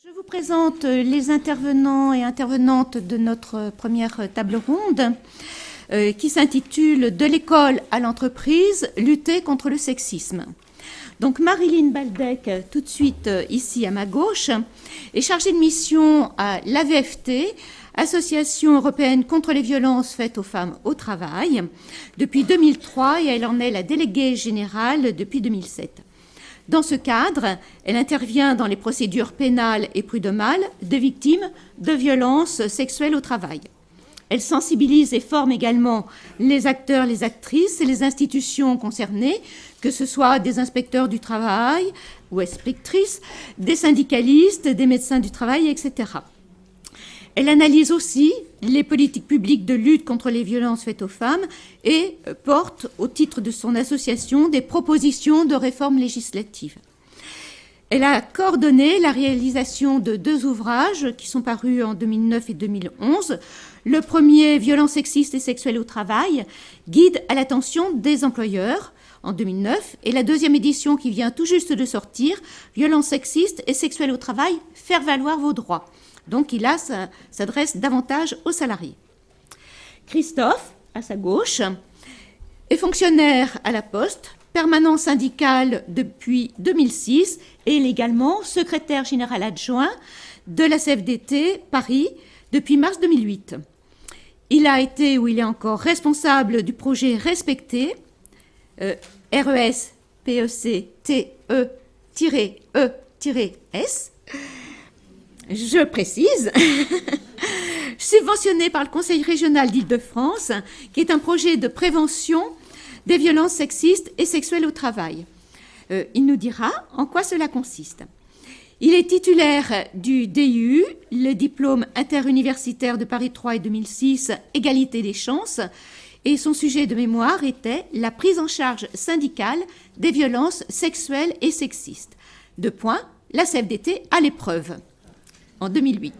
Je vous présente les intervenants et intervenantes de notre première table ronde qui s'intitule « De l'école à l'entreprise, lutter contre le sexisme ». Donc Marilyn Baldec, tout de suite ici à ma gauche, est chargée de mission à l'AVFT, Association européenne contre les violences faites aux femmes au travail, depuis 2003 et elle en est la déléguée générale depuis 2007. Dans ce cadre, elle intervient dans les procédures pénales et prud'homales de victimes de violences sexuelles au travail. Elle sensibilise et forme également les acteurs, les actrices et les institutions concernées, que ce soit des inspecteurs du travail ou inspectrices, des syndicalistes, des médecins du travail, etc. Elle analyse aussi les politiques publiques de lutte contre les violences faites aux femmes et porte, au titre de son association, des propositions de réformes législatives. Elle a coordonné la réalisation de 2 ouvrages qui sont parus en 2009 et 2011. Le premier, Violences sexistes et sexuelles au travail, guide à l'attention des employeurs, en 2009, et la deuxième édition qui vient tout juste de sortir, Violences sexistes et sexuelles au travail, faire valoir vos droits. Donc il s'adresse davantage aux salariés. Christophe, à sa gauche, est fonctionnaire à la Poste, permanent syndical depuis 2006 et il est également secrétaire général adjoint de la CFDT Paris depuis mars 2008. Il a été, ou il est encore, responsable du projet Respecter, RES-PEC-TE-E-S, je précise, subventionné par le Conseil régional d'Île-de-France, qui est un projet de prévention des violences sexistes et sexuelles au travail. Il nous dira en quoi cela consiste. Il est titulaire du DU, le diplôme interuniversitaire de Paris 3 et 2006, Égalité des chances, et son sujet de mémoire était la prise en charge syndicale des violences sexuelles et sexistes. La CFDT à l'épreuve, en 2008.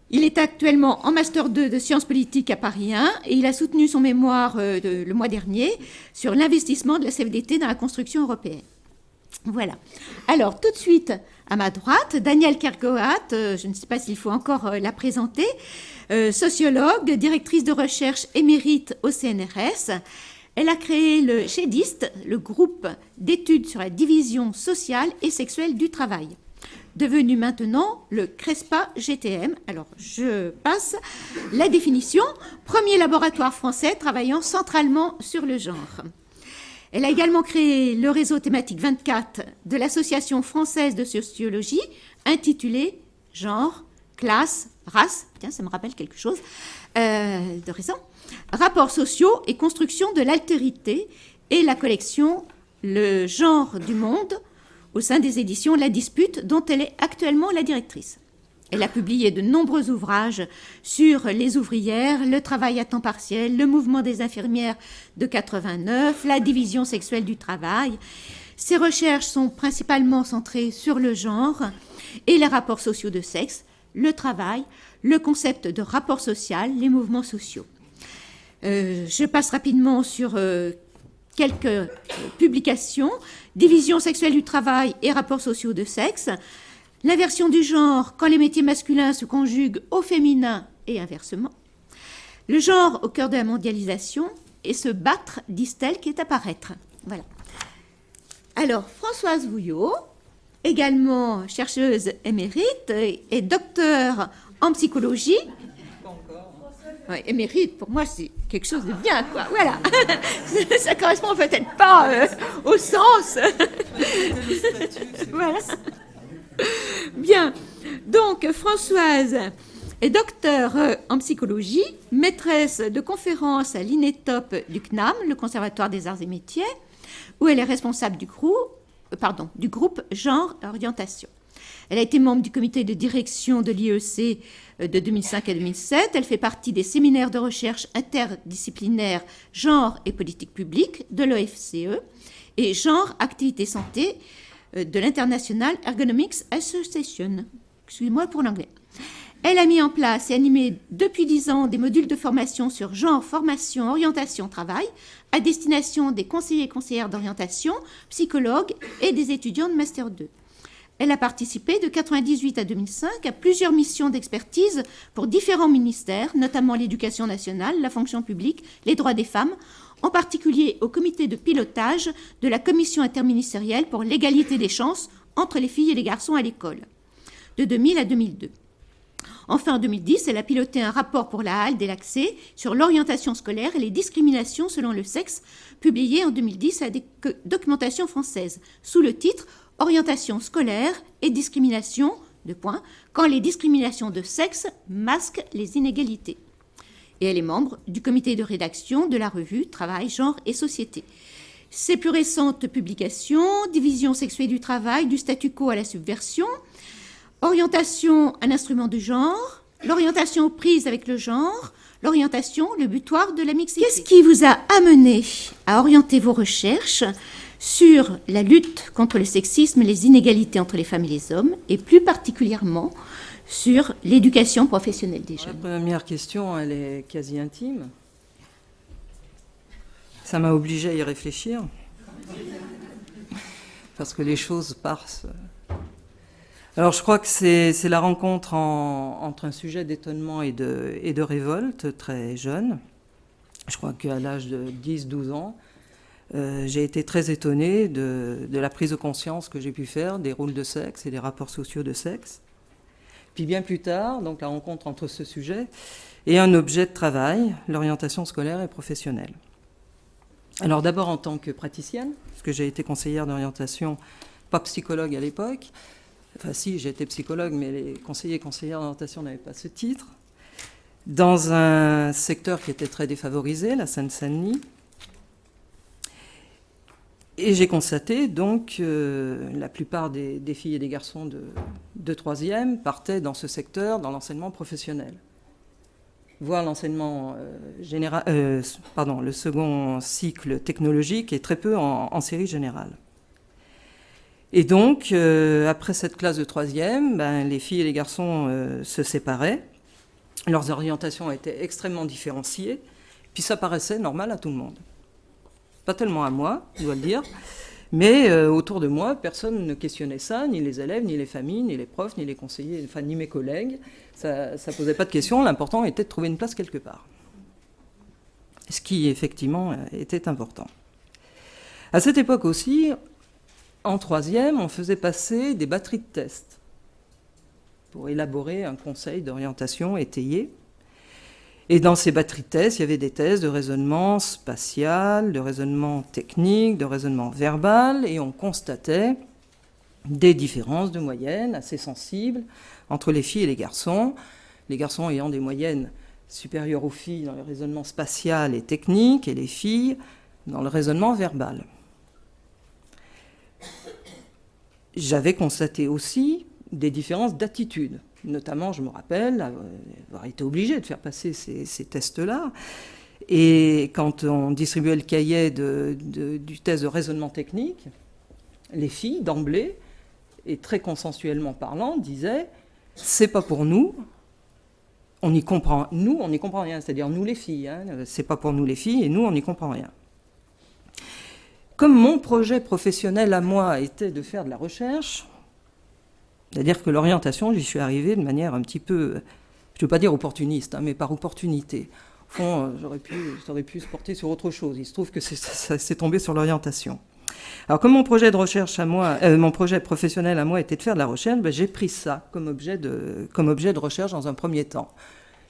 Il est actuellement en Master 2 de sciences politiques à Paris 1 et il a soutenu son mémoire le mois dernier sur l'investissement de la CFDT dans la construction européenne. Voilà. Alors, tout de suite, à ma droite, Danielle Kergoat, je ne sais pas s'il faut encore la présenter, sociologue, directrice de recherche émérite au CNRS. Elle a créé le GEDIST, le groupe d'études sur la division sociale et sexuelle du travail, devenu maintenant le CRESPA-GTM. Alors, je passe la définition. Premier laboratoire français travaillant centralement sur le genre. Elle a également créé le réseau thématique 24 de l'Association française de sociologie, intitulé Genre, classe, race, tiens, ça me rappelle quelque chose de récent, rapports sociaux et construction de l'altérité, et la collection Le genre du monde, au sein des éditions La Dispute, dont elle est actuellement la directrice. Elle a publié de nombreux ouvrages sur les ouvrières, le travail à temps partiel, le mouvement des infirmières de 89, la division sexuelle du travail. Ses recherches sont principalement centrées sur le genre et les rapports sociaux de sexe, le travail, le concept de rapport social, les mouvements sociaux. Je passe rapidement sur quelques publications. Division sexuelle du travail et rapports sociaux de sexe. L'inversion du genre quand les métiers masculins se conjuguent au féminin et inversement. Le genre au cœur de la mondialisation et se battre, disent-elles, qui est à paraître. Voilà. Alors, Françoise Vouillot, également chercheuse émérite et docteure en psychologie. Ouais, émérite, pour moi, c'est quelque chose de bien, quoi. Voilà. Ça correspond peut-être pas au sens. Voilà. Bien. Donc, Françoise est docteure en psychologie, maîtresse de conférences à l'INETOP du CNAM, le Conservatoire des Arts et Métiers, où elle est responsable du groupe Genre et Orientation. Elle a été membre du comité de direction de l'IEC de 2005 à 2007. Elle fait partie des séminaires de recherche interdisciplinaires Genre et politique publique de l'OFCE et Genre, activité santé de l'International Ergonomics Association. Excusez-moi pour l'anglais. Elle a mis en place et animé depuis 10 ans des modules de formation sur genre, formation, orientation, travail, à destination des conseillers et conseillères d'orientation, psychologues et des étudiants de Master 2. Elle a participé de 1998 à 2005 à plusieurs missions d'expertise pour différents ministères, notamment l'éducation nationale, la fonction publique, les droits des femmes, en particulier au comité de pilotage de la commission interministérielle pour l'égalité des chances entre les filles et les garçons à l'école, de 2000 à 2002. Enfin, en 2010, elle a piloté un rapport pour la HALD et l'ACSE sur l'orientation scolaire et les discriminations selon le sexe, publié en 2010 à la documentation française, sous le titre « Orientation scolaire et discrimination, quand les discriminations de sexe masquent les inégalités ». Et elle est membre du comité de rédaction de la revue Travail, Genre et Société. Ses plus récentes publications, Division sexuée du travail, du statu quo à la subversion, Orientation, un instrument du genre, l'orientation aux prises avec le genre, l'orientation, le butoir de la mixité. Qu'est-ce qui vous a amené à orienter vos recherches sur la lutte contre le sexisme et les inégalités entre les femmes et les hommes, et plus particulièrement sur l'éducation professionnelle des jeunes? La première question, elle est quasi intime. Ça m'a obligée à y réfléchir, parce que les choses passent. Alors je crois que c'est la rencontre entre un sujet d'étonnement et de révolte très jeune. Je crois qu'à l'âge de 10-12 ans, j'ai été très étonnée de la prise de conscience que j'ai pu faire des rôles de sexe et des rapports sociaux de sexe. Puis bien plus tard, donc la rencontre entre ce sujet et un objet de travail, l'orientation scolaire et professionnelle. Alors d'abord en tant que praticienne, parce que j'ai été conseillère d'orientation, pas psychologue à l'époque. Enfin si, j'étais psychologue, mais les conseillers et conseillères d'orientation n'avaient pas ce titre. Dans un secteur qui était très défavorisé, la Seine-Saint-Denis. Et j'ai constaté donc que la plupart des filles et des garçons de troisième partaient dans ce secteur, dans l'enseignement professionnel. Voire l'enseignement le second cycle technologique et très peu en série générale. Et donc, après cette classe de troisième, les filles et les garçons se séparaient. Leurs orientations étaient extrêmement différenciées. Puis ça paraissait normal à tout le monde. Pas tellement à moi, je dois le dire. Mais autour de moi, personne ne questionnait ça, ni les élèves, ni les familles, ni les profs, ni les conseillers, enfin ni mes collègues. Ça ne posait pas de questions. L'important était de trouver une place quelque part. Ce qui, effectivement, était important. À cette époque aussi, en troisième, on faisait passer des batteries de tests pour élaborer un conseil d'orientation étayé. Et dans ces batteries de tests, il y avait des tests de raisonnement spatial, de raisonnement technique, de raisonnement verbal, et on constatait des différences de moyenne assez sensibles entre les filles et les garçons ayant des moyennes supérieures aux filles dans le raisonnement spatial et technique, et les filles dans le raisonnement verbal. J'avais constaté aussi des différences d'attitude. Notamment, je me rappelle avoir été obligée de faire passer ces tests-là. Et quand on distribuait le cahier du test de raisonnement technique, les filles, d'emblée, et très consensuellement parlant, disaient « c'est pas pour nous, on n'y comprend rien », c'est-à-dire nous les filles, c'est pas pour nous les filles, et nous, on n'y comprend rien. Comme mon projet professionnel à moi était de faire de la recherche, c'est-à-dire que l'orientation, j'y suis arrivée de manière un petit peu, je ne veux pas dire opportuniste, mais par opportunité. Au fond, j'aurais pu se porter sur autre chose. Il se trouve que ça s'est tombé sur l'orientation. Alors, comme mon projet de recherche à moi, mon projet professionnel à moi était de faire de la recherche, j'ai pris ça comme objet de recherche dans un premier temps.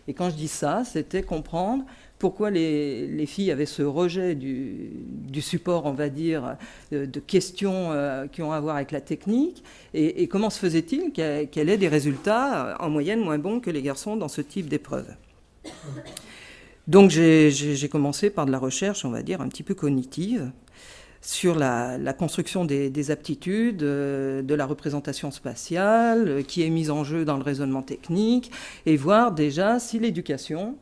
Et quand je dis ça, c'était comprendre pourquoi les filles avaient ce rejet du support, on va dire, de questions qui ont à voir avec la technique, et comment se faisait-il qu'elle ait des résultats en moyenne moins bons que les garçons dans ce type d'épreuve. Donc j'ai commencé par de la recherche, on va dire, un petit peu cognitive, sur la construction des aptitudes, de la représentation spatiale, qui est mise en jeu dans le raisonnement technique, et voir déjà si l'éducation,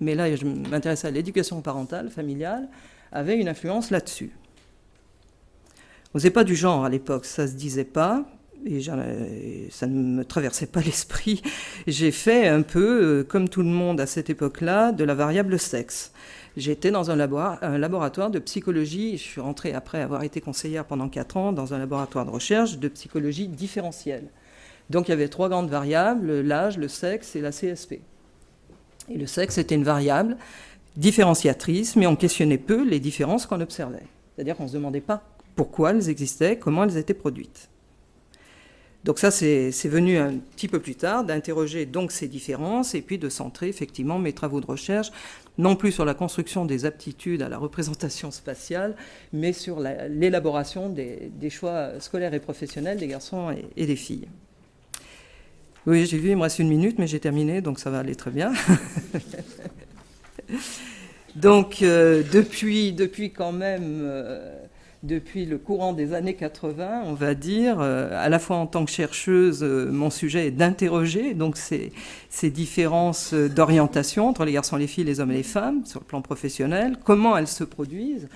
mais là je m'intéresse à l'éducation parentale, familiale, avait une influence là-dessus. On ne faisait pas du genre à l'époque, ça ne se disait pas, et ça ne me traversait pas l'esprit. J'ai fait un peu, comme tout le monde à cette époque-là, de la variable sexe. J'étais dans un laboratoire de psychologie. Je suis rentrée après avoir été conseillère pendant 4 ans dans un laboratoire de recherche de psychologie différentielle. Donc il y avait 3 grandes variables, l'âge, le sexe et la CSP. Et le sexe était une variable différenciatrice, mais on questionnait peu les différences qu'on observait. C'est-à-dire qu'on ne se demandait pas pourquoi elles existaient, comment elles étaient produites. Donc ça, c'est venu un petit peu plus tard, d'interroger donc ces différences et puis de centrer effectivement mes travaux de recherche, non plus sur la construction des aptitudes à la représentation spatiale, mais sur l'élaboration des choix scolaires et professionnels des garçons et des filles. Oui, j'ai vu, il me reste 1 minute, mais j'ai terminé, donc ça va aller très bien. Donc, depuis quand même, depuis le courant des années 80, on va dire, à la fois en tant que chercheuse, mon sujet est d'interroger donc ces différences d'orientation entre les garçons, les filles, les hommes et les femmes, sur le plan professionnel, comment elles se produisent.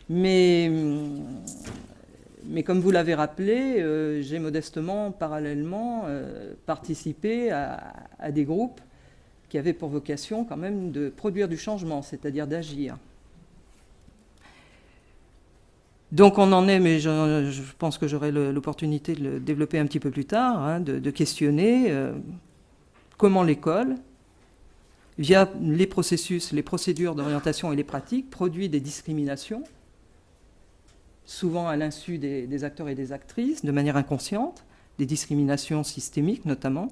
Mais comme vous l'avez rappelé, j'ai modestement, parallèlement, participé à des groupes qui avaient pour vocation quand même de produire du changement, c'est-à-dire d'agir. Donc on en est, mais je pense que j'aurai l'opportunité de le développer un petit peu plus tard, hein, de questionner comment l'école, via les processus, les procédures d'orientation et les pratiques, produit des discriminations, souvent à l'insu des acteurs et des actrices, de manière inconsciente, des discriminations systémiques notamment,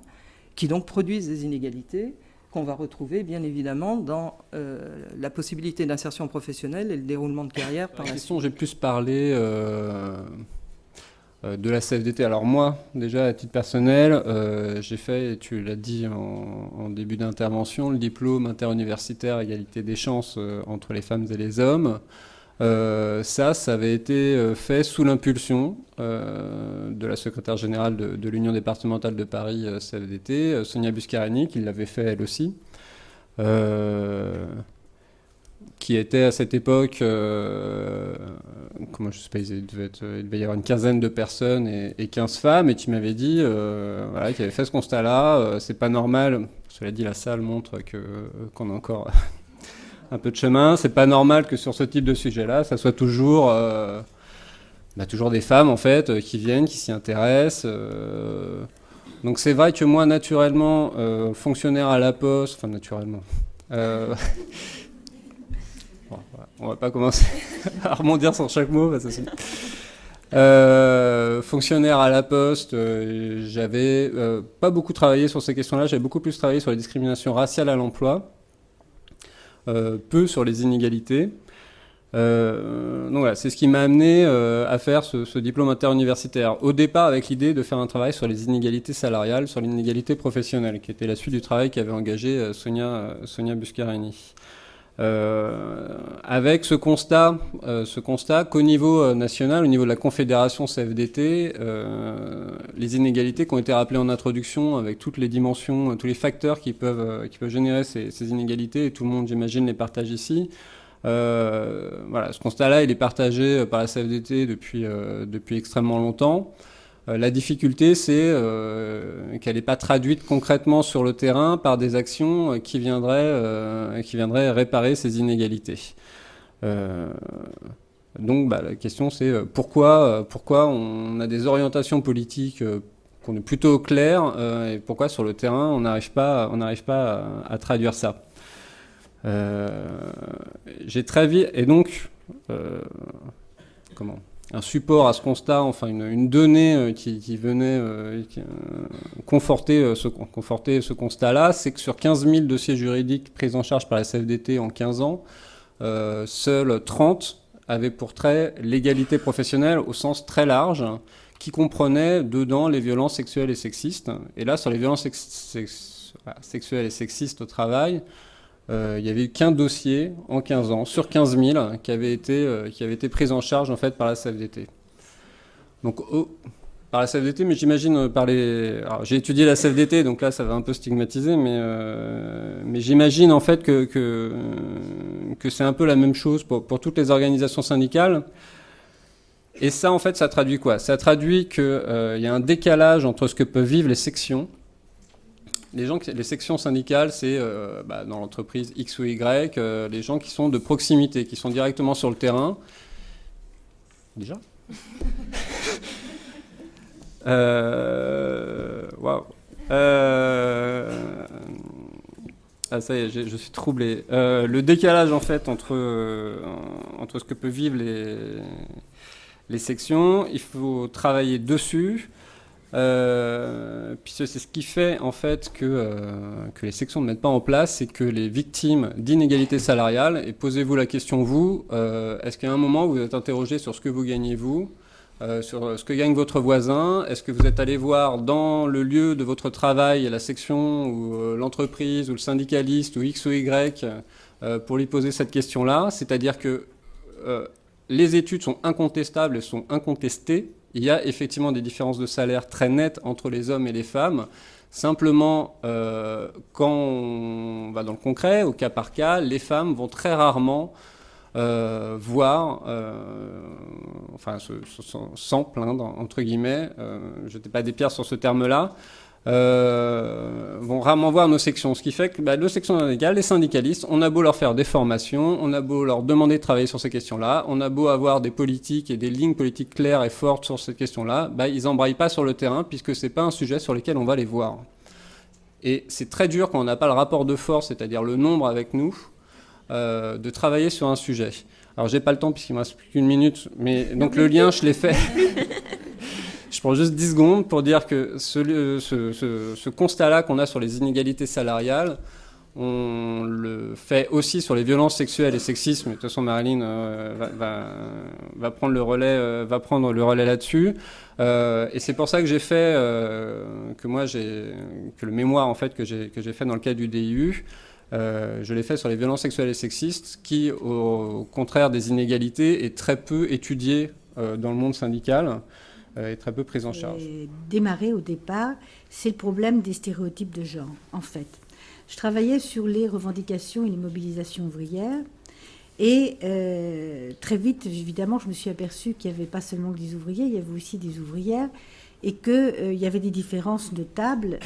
qui donc produisent des inégalités qu'on va retrouver bien évidemment dans la possibilité d'insertion professionnelle et le déroulement de carrière par la suite. J'ai plus parlé de la CFDT. Alors moi, déjà à titre personnel, j'ai fait, tu l'as dit en début d'intervention, le diplôme interuniversitaire égalité des chances entre les femmes et les hommes. Ça avait été fait sous l'impulsion de la secrétaire générale de l'Union départementale de Paris CFDT, Sonia Buscarini, qui l'avait fait elle aussi, qui était à cette époque, comment je sais pas, il devait y avoir une quinzaine de personnes et 15 femmes, et qui m'avait dit, voilà, qui avait fait ce constat-là, c'est pas normal, cela dit la salle montre qu'on a encore un peu de chemin. C'est pas normal que sur ce type de sujet-là, ça soit toujours, toujours des femmes en fait qui viennent, qui s'y intéressent. Donc c'est vrai que moi, naturellement, fonctionnaire à la Poste, enfin naturellement. Bon, voilà, on va pas commencer à rebondir sur chaque mot. Ça fonctionnaire à la Poste, j'avais pas beaucoup travaillé sur ces questions-là. J'avais beaucoup plus travaillé sur les discriminations raciales à l'emploi. Peu sur les inégalités. Donc voilà, c'est ce qui m'a amené à faire ce diplôme interuniversitaire. Au départ, avec l'idée de faire un travail sur les inégalités salariales, sur l'inégalité professionnelle, qui était la suite du travail qu'avait engagé Sonia Buscarini. Avec ce constat qu'au niveau national, au niveau de la Confédération CFDT, les inégalités qui ont été rappelées en introduction, avec toutes les dimensions, tous les facteurs qui peuvent générer ces inégalités, et tout le monde, j'imagine, les partage ici. Voilà, ce constat-là, il est partagé par la CFDT depuis extrêmement longtemps. La difficulté, c'est qu'elle n'est pas traduite concrètement sur le terrain par des actions qui viendraient réparer ces inégalités. Donc la question, c'est pourquoi on a des orientations politiques qu'on est plutôt claires et pourquoi sur le terrain on n'arrive pas à traduire ça. J'ai très vite, et donc un support à ce constat, enfin une donnée qui venait conforter ce constat-là, c'est que sur 15 000 dossiers juridiques pris en charge par la CFDT en 15 ans, seuls 30 avaient pour trait l'égalité professionnelle au sens très large, qui comprenait dedans les violences sexuelles et sexistes. Et là, sur les violences sexuelles et sexistes au travail, il n'y avait eu qu'un dossier en 15 ans, sur 15 000, qui avait été pris en charge en fait, par la CFDT. Donc, par la CFDT, mais j'imagine par les... Alors, j'ai étudié la CFDT, donc là, ça va un peu stigmatiser, mais j'imagine en fait que c'est un peu la même chose pour toutes les organisations syndicales. Et ça, en fait, ça traduit quoi ? Ça traduit qu'il y a un décalage entre ce que peuvent vivre les sections les sections syndicales, c'est dans l'entreprise X ou Y, les gens qui sont de proximité, qui sont directement sur le terrain. Déjà Waouh. Ah, ça y est, je suis troublé. Le décalage, en fait, entre ce que peuvent vivre les sections, il faut travailler dessus. Puis c'est ce qui fait, en fait, que les sections ne mettent pas en place, c'est que les victimes d'inégalités salariales, et posez-vous la question, vous, est-ce qu'à un moment, vous êtes interrogé sur ce que vous gagnez, vous, sur ce que gagne votre voisin? Est-ce que vous êtes allé voir dans le lieu de votre travail la section ou l'entreprise ou le syndicaliste ou X ou Y pour lui poser cette question-là? C'est-à-dire que les études sont incontestables et sont incontestées. Il y a effectivement des différences de salaire très nettes entre les hommes et les femmes. Simplement, quand on va dans le concret, au cas par cas, les femmes vont très rarement voir, sans plaindre, entre guillemets, je n'étais pas des pierres sur ce terme-là, vont rarement voir nos sections. Ce qui fait que nos sections syndicales, les syndicalistes, on a beau leur faire des formations, on a beau leur demander de travailler sur ces questions-là, on a beau avoir des politiques et des lignes politiques claires et fortes sur ces questions-là, ils n'embrayent pas sur le terrain puisque ce n'est pas un sujet sur lequel on va les voir. Et c'est très dur quand on n'a pas le rapport de force, c'est-à-dire le nombre avec nous, de travailler sur un sujet. Alors j'ai pas le temps puisqu'il me reste plus qu'une minute, mais donc le lien je l'ai fait. Je prends juste 10 secondes pour dire que ce constat-là qu'on a sur les inégalités salariales, on le fait aussi sur les violences sexuelles et sexisme. De toute façon, Marilyn va prendre le relais là-dessus. Et c'est pour ça que j'ai fait que le mémoire en fait que j'ai fait dans le cadre du DIU. Je l'ai fait sur les violences sexuelles et sexistes qui, au contraire des inégalités, est très peu étudié dans le monde syndical et très peu prise en charge. Démarrer au départ, c'est le problème des stéréotypes de genre, en fait. Je travaillais sur les revendications et les mobilisations ouvrières et très vite, évidemment, je me suis aperçue qu'il n'y avait pas seulement des ouvriers, il y avait aussi des ouvrières et qu'il y avait des différences notables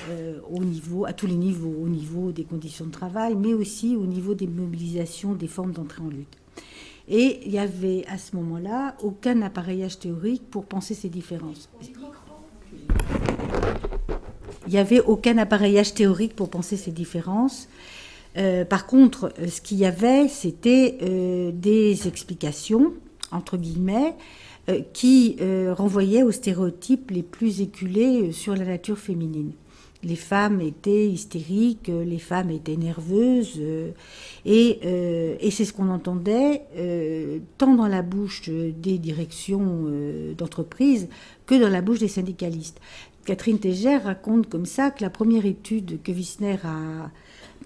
à tous les niveaux, au niveau des conditions de travail, mais aussi au niveau des mobilisations, des formes d'entrée en lutte. Et il n'y avait à ce moment-là aucun appareillage théorique pour penser ces différences. Il n'y avait aucun appareillage théorique pour penser ces différences. Par contre, ce qu'il y avait, c'était des explications, entre guillemets, qui renvoyaient aux stéréotypes les plus éculés sur la nature féminine. Les femmes étaient hystériques, les femmes étaient nerveuses, et c'est ce qu'on entendait tant dans la bouche des directions d'entreprise que dans la bouche des syndicalistes. Catherine Tégère raconte comme ça que la première étude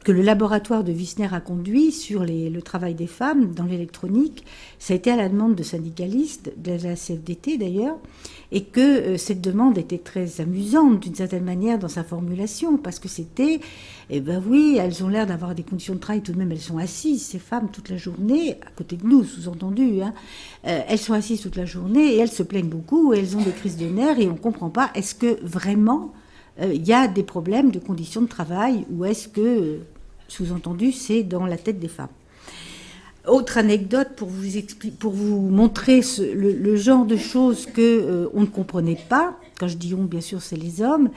que le laboratoire de Wissner a conduit sur le travail des femmes dans l'électronique, ça a été à la demande de syndicalistes, de la CFDT d'ailleurs, et que cette demande était très amusante d'une certaine manière dans sa formulation, parce que c'était, oui, elles ont l'air d'avoir des conditions de travail, tout de même elles sont assises, ces femmes, toute la journée, à côté de nous, sous-entendu, elles sont assises toute la journée et elles se plaignent beaucoup, et elles ont des crises de nerfs et on ne comprend pas, est-ce que vraiment il y a des problèmes de conditions de travail ou est-ce que, sous-entendu, c'est dans la tête des femmes. Autre anecdote pour vous montrer le genre de choses qu'on ne comprenait pas. Quand je dis on, bien sûr, c'est les hommes.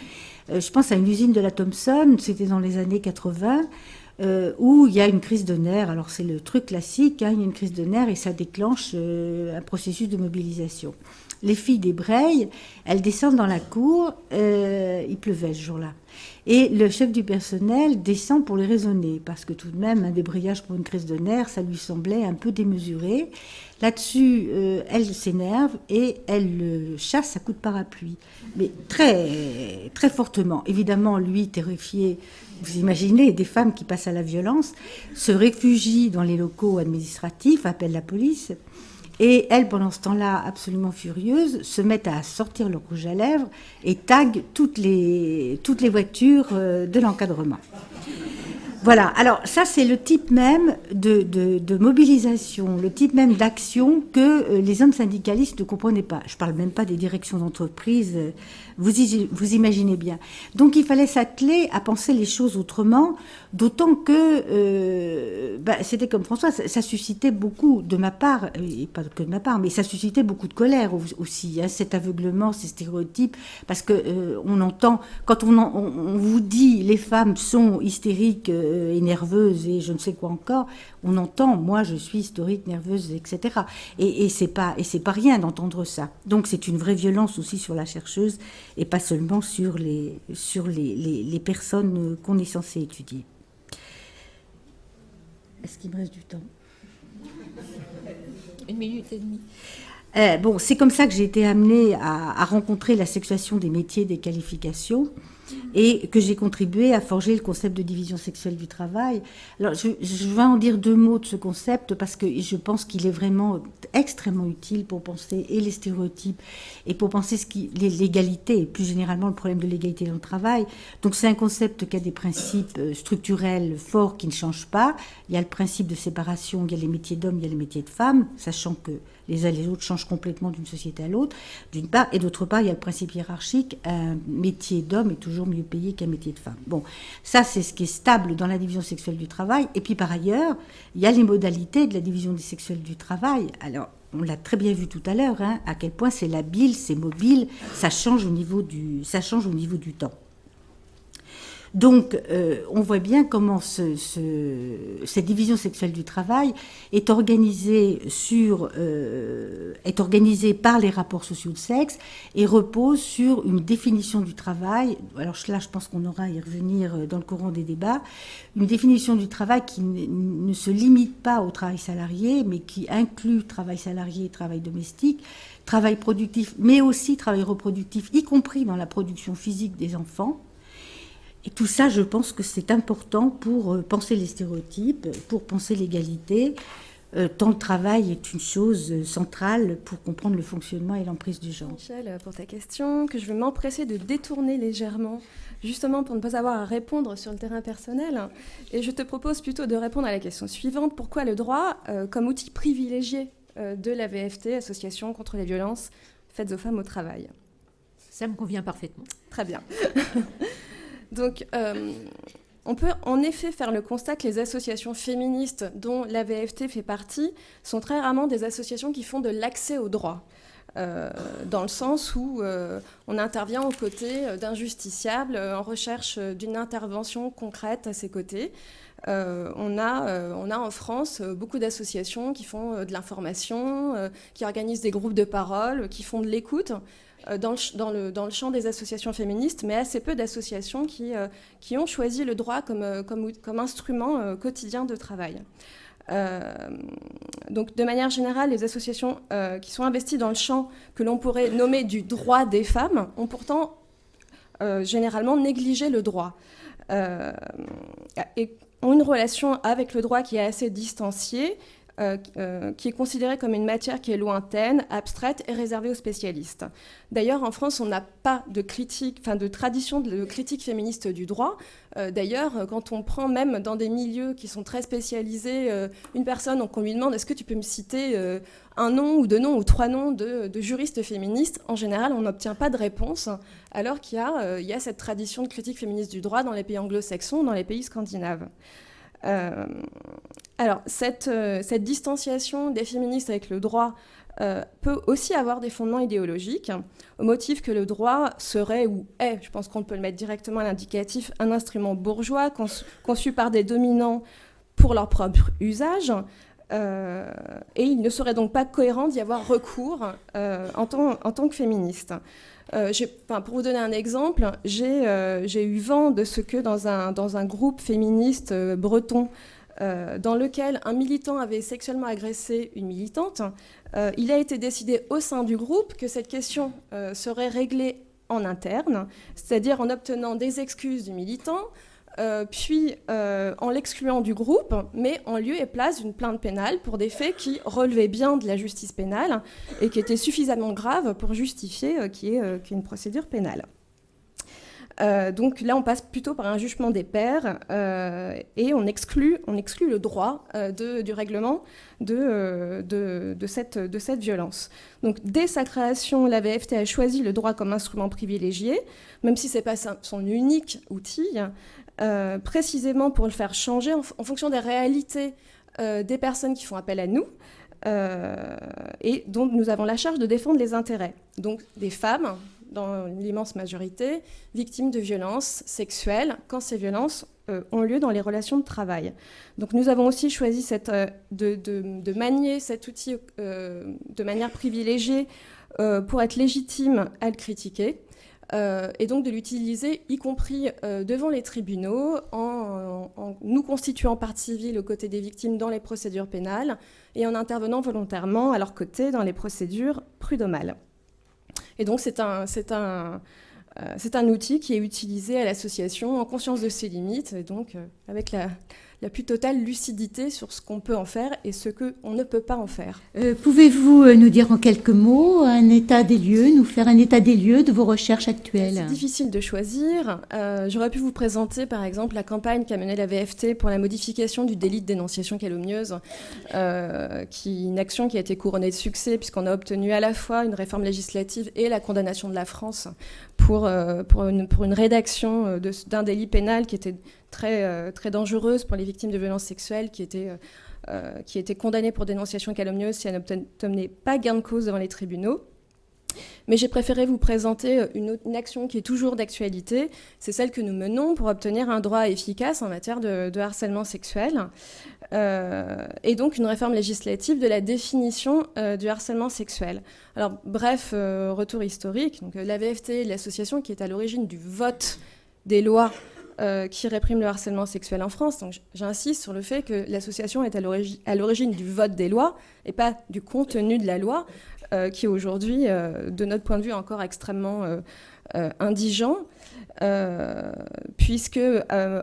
Je pense à une usine de la Thomson, c'était dans les années 80, où il y a une crise de nerfs. Alors c'est le truc classique, il y a une crise de nerfs et ça déclenche un processus de mobilisation. Les filles débrayent, elles descendent dans la cour, il pleuvait ce jour-là. Et le chef du personnel descend pour les raisonner, parce que tout de même, un débrayage pour une crise de nerfs, ça lui semblait un peu démesuré. Là-dessus, elle s'énerve et elle le chasse à coups de parapluie, mais très, très fortement. Évidemment, lui, terrifié, vous imaginez, des femmes qui passent à la violence, se réfugient dans les locaux administratifs, appellent la police. Et elles, pendant ce temps-là, absolument furieuses, se mettent à sortir leur rouge à lèvres et taguent toutes les voitures de l'encadrement. Voilà, alors ça c'est le type même de mobilisation, le type même d'action que les hommes syndicalistes ne comprenaient pas. Je ne parle même pas des directions d'entreprise, vous imaginez bien. Donc il fallait s'atteler à penser les choses autrement, d'autant que c'était comme François, ça suscitait beaucoup de ma part, et pas que de ma part, mais ça suscitait beaucoup de colère aussi, hein, cet aveuglement, ces stéréotypes, parce que on entend, quand on vous dit les femmes sont hystériques et nerveuses et je ne sais quoi encore, on entend moi je suis hystérique, nerveuse, etc. Et c'est pas rien d'entendre ça. Donc c'est une vraie violence aussi sur la chercheuse et pas seulement sur les personnes qu'on est censé étudier. Est-ce qu'il me reste du temps ? 1 minute et demie. Bon, c'est comme ça que j'ai été amenée à rencontrer la sexuation des métiers, des qualifications, et que j'ai contribué à forger le concept de division sexuelle du travail. Alors, je vais en dire 2 mots de ce concept, parce que je pense qu'il est vraiment extrêmement utile pour penser et les stéréotypes, et pour penser l'égalité, et plus généralement le problème de l'égalité dans le travail. Donc c'est un concept qui a des principes structurels forts qui ne changent pas. Il y a le principe de séparation, il y a les métiers d'hommes, il y a les métiers de femmes, sachant que les uns et les autres changent complètement d'une société à l'autre, d'une part, et d'autre part, il y a le principe hiérarchique, un métier d'homme est toujours mieux payé qu'un métier de femme. Bon, ça c'est ce qui est stable dans la division sexuelle du travail, et puis par ailleurs, il y a les modalités de la division sexuelle du travail. Alors, on l'a très bien vu tout à l'heure, hein, à quel point c'est labile, c'est mobile, ça change au niveau du temps. Donc, on voit bien comment cette division sexuelle du travail est organisée par les rapports sociaux de sexe et repose sur une définition du travail. Alors là, je pense qu'on aura à y revenir dans le courant des débats. Une définition du travail qui ne se limite pas au travail salarié, mais qui inclut travail salarié et travail domestique, travail productif, mais aussi travail reproductif, y compris dans la production physique des enfants. Et tout ça, je pense que c'est important pour penser les stéréotypes, pour penser l'égalité, tant le travail est une chose centrale pour comprendre le fonctionnement et l'emprise du genre. Michel, pour ta question, que je vais m'empresser de détourner légèrement, justement pour ne pas avoir à répondre sur le terrain personnel. Et je te propose plutôt de répondre à la question suivante. Pourquoi le droit, comme outil privilégié de la VFT, Association contre les violences faites aux femmes au travail ? Ça me convient parfaitement. Très bien. Donc, on peut en effet faire le constat que les associations féministes dont la VFT fait partie sont très rarement des associations qui font de l'accès au droit, dans le sens où on intervient aux côtés d'un justiciable en recherche d'une intervention concrète à ses côtés. On a en France beaucoup d'associations qui font de l'information, qui organisent des groupes de parole, qui font de l'écoute, dans le champ des associations féministes, mais assez peu d'associations qui ont choisi le droit comme instrument quotidien de travail. Donc, de manière générale, les associations qui sont investies dans le champ que l'on pourrait nommer du droit des femmes ont pourtant généralement négligé le droit et ont une relation avec le droit qui est assez distanciée, qui est considérée comme une matière qui est lointaine, abstraite et réservée aux spécialistes. D'ailleurs, en France, on n'a pas de tradition de critique féministe du droit. D'ailleurs, quand on prend même dans des milieux qui sont très spécialisés une personne, donc on lui demande « est-ce que tu peux me citer un nom ou 2 noms ou 3 noms de juristes féministes ?» En général, on n'obtient pas de réponse, alors qu'il y a cette tradition de critique féministe du droit dans les pays anglo-saxons, dans les pays scandinaves. Alors, cette distanciation des féministes avec le droit peut aussi avoir des fondements idéologiques, au motif que le droit serait ou est, je pense qu'on peut le mettre directement à l'indicatif, un instrument bourgeois conçu par des dominants pour leur propre usage, et il ne serait donc pas cohérent d'y avoir recours en tant que féministe. Pour vous donner un exemple, j'ai eu vent de ce que dans un groupe féministe breton, dans lequel un militant avait sexuellement agressé une militante, il a été décidé au sein du groupe que cette question serait réglée en interne, c'est-à-dire en obtenant des excuses du militant, puis en l'excluant du groupe, mais en lieu et place d'une plainte pénale pour des faits qui relevaient bien de la justice pénale et qui étaient suffisamment graves pour justifier qu'il y ait une procédure pénale. Donc là, on passe plutôt par un jugement des pairs et on exclut le droit du règlement de cette violence. Donc dès sa création, la VFT a choisi le droit comme instrument privilégié, même si ce n'est pas son unique outil, précisément pour le faire changer en fonction des réalités des personnes qui font appel à nous. Et dont nous avons la charge de défendre les intérêts. Donc des femmes, dans l'immense majorité, victimes de violences sexuelles, quand ces violences ont lieu dans les relations de travail. Donc nous avons aussi choisi de manier cet outil de manière privilégiée pour être légitime à le critiquer. Et donc de l'utiliser, y compris devant les tribunaux, en nous constituant partie civile aux côtés des victimes dans les procédures pénales et en intervenant volontairement à leur côté dans les procédures prud'homales. Et donc c'est un outil qui est utilisé à l'association en conscience de ses limites, et donc avec la plus totale lucidité sur ce qu'on peut en faire et ce qu'on ne peut pas en faire. Pouvez-vous nous dire en quelques mots nous faire un état des lieux de vos recherches actuelles ? C'est difficile de choisir. J'aurais pu vous présenter par exemple la campagne qu'a menée la VFT pour la modification du délit de dénonciation calomnieuse, une action qui a été couronnée de succès puisqu'on a obtenu à la fois une réforme législative et la condamnation de la France pour une rédaction d'un délit pénal qui était très dangereuse pour les victimes de violences sexuelles qui étaient condamnées pour dénonciation calomnieuse si elles n'obtenaient pas gain de cause devant les tribunaux. Mais j'ai préféré vous présenter une action qui est toujours d'actualité. C'est celle que nous menons pour obtenir un droit efficace en matière de harcèlement sexuel. Et donc une réforme législative de la définition du harcèlement sexuel. Alors bref, retour historique. Donc, la VFT, l'association qui est à l'origine du vote des lois qui répriment le harcèlement sexuel en France. Donc j'insiste sur le fait que l'association est à l'origine du vote des lois et pas du contenu de la loi, qui est aujourd'hui, de notre point de vue, encore extrêmement indigent, puisque,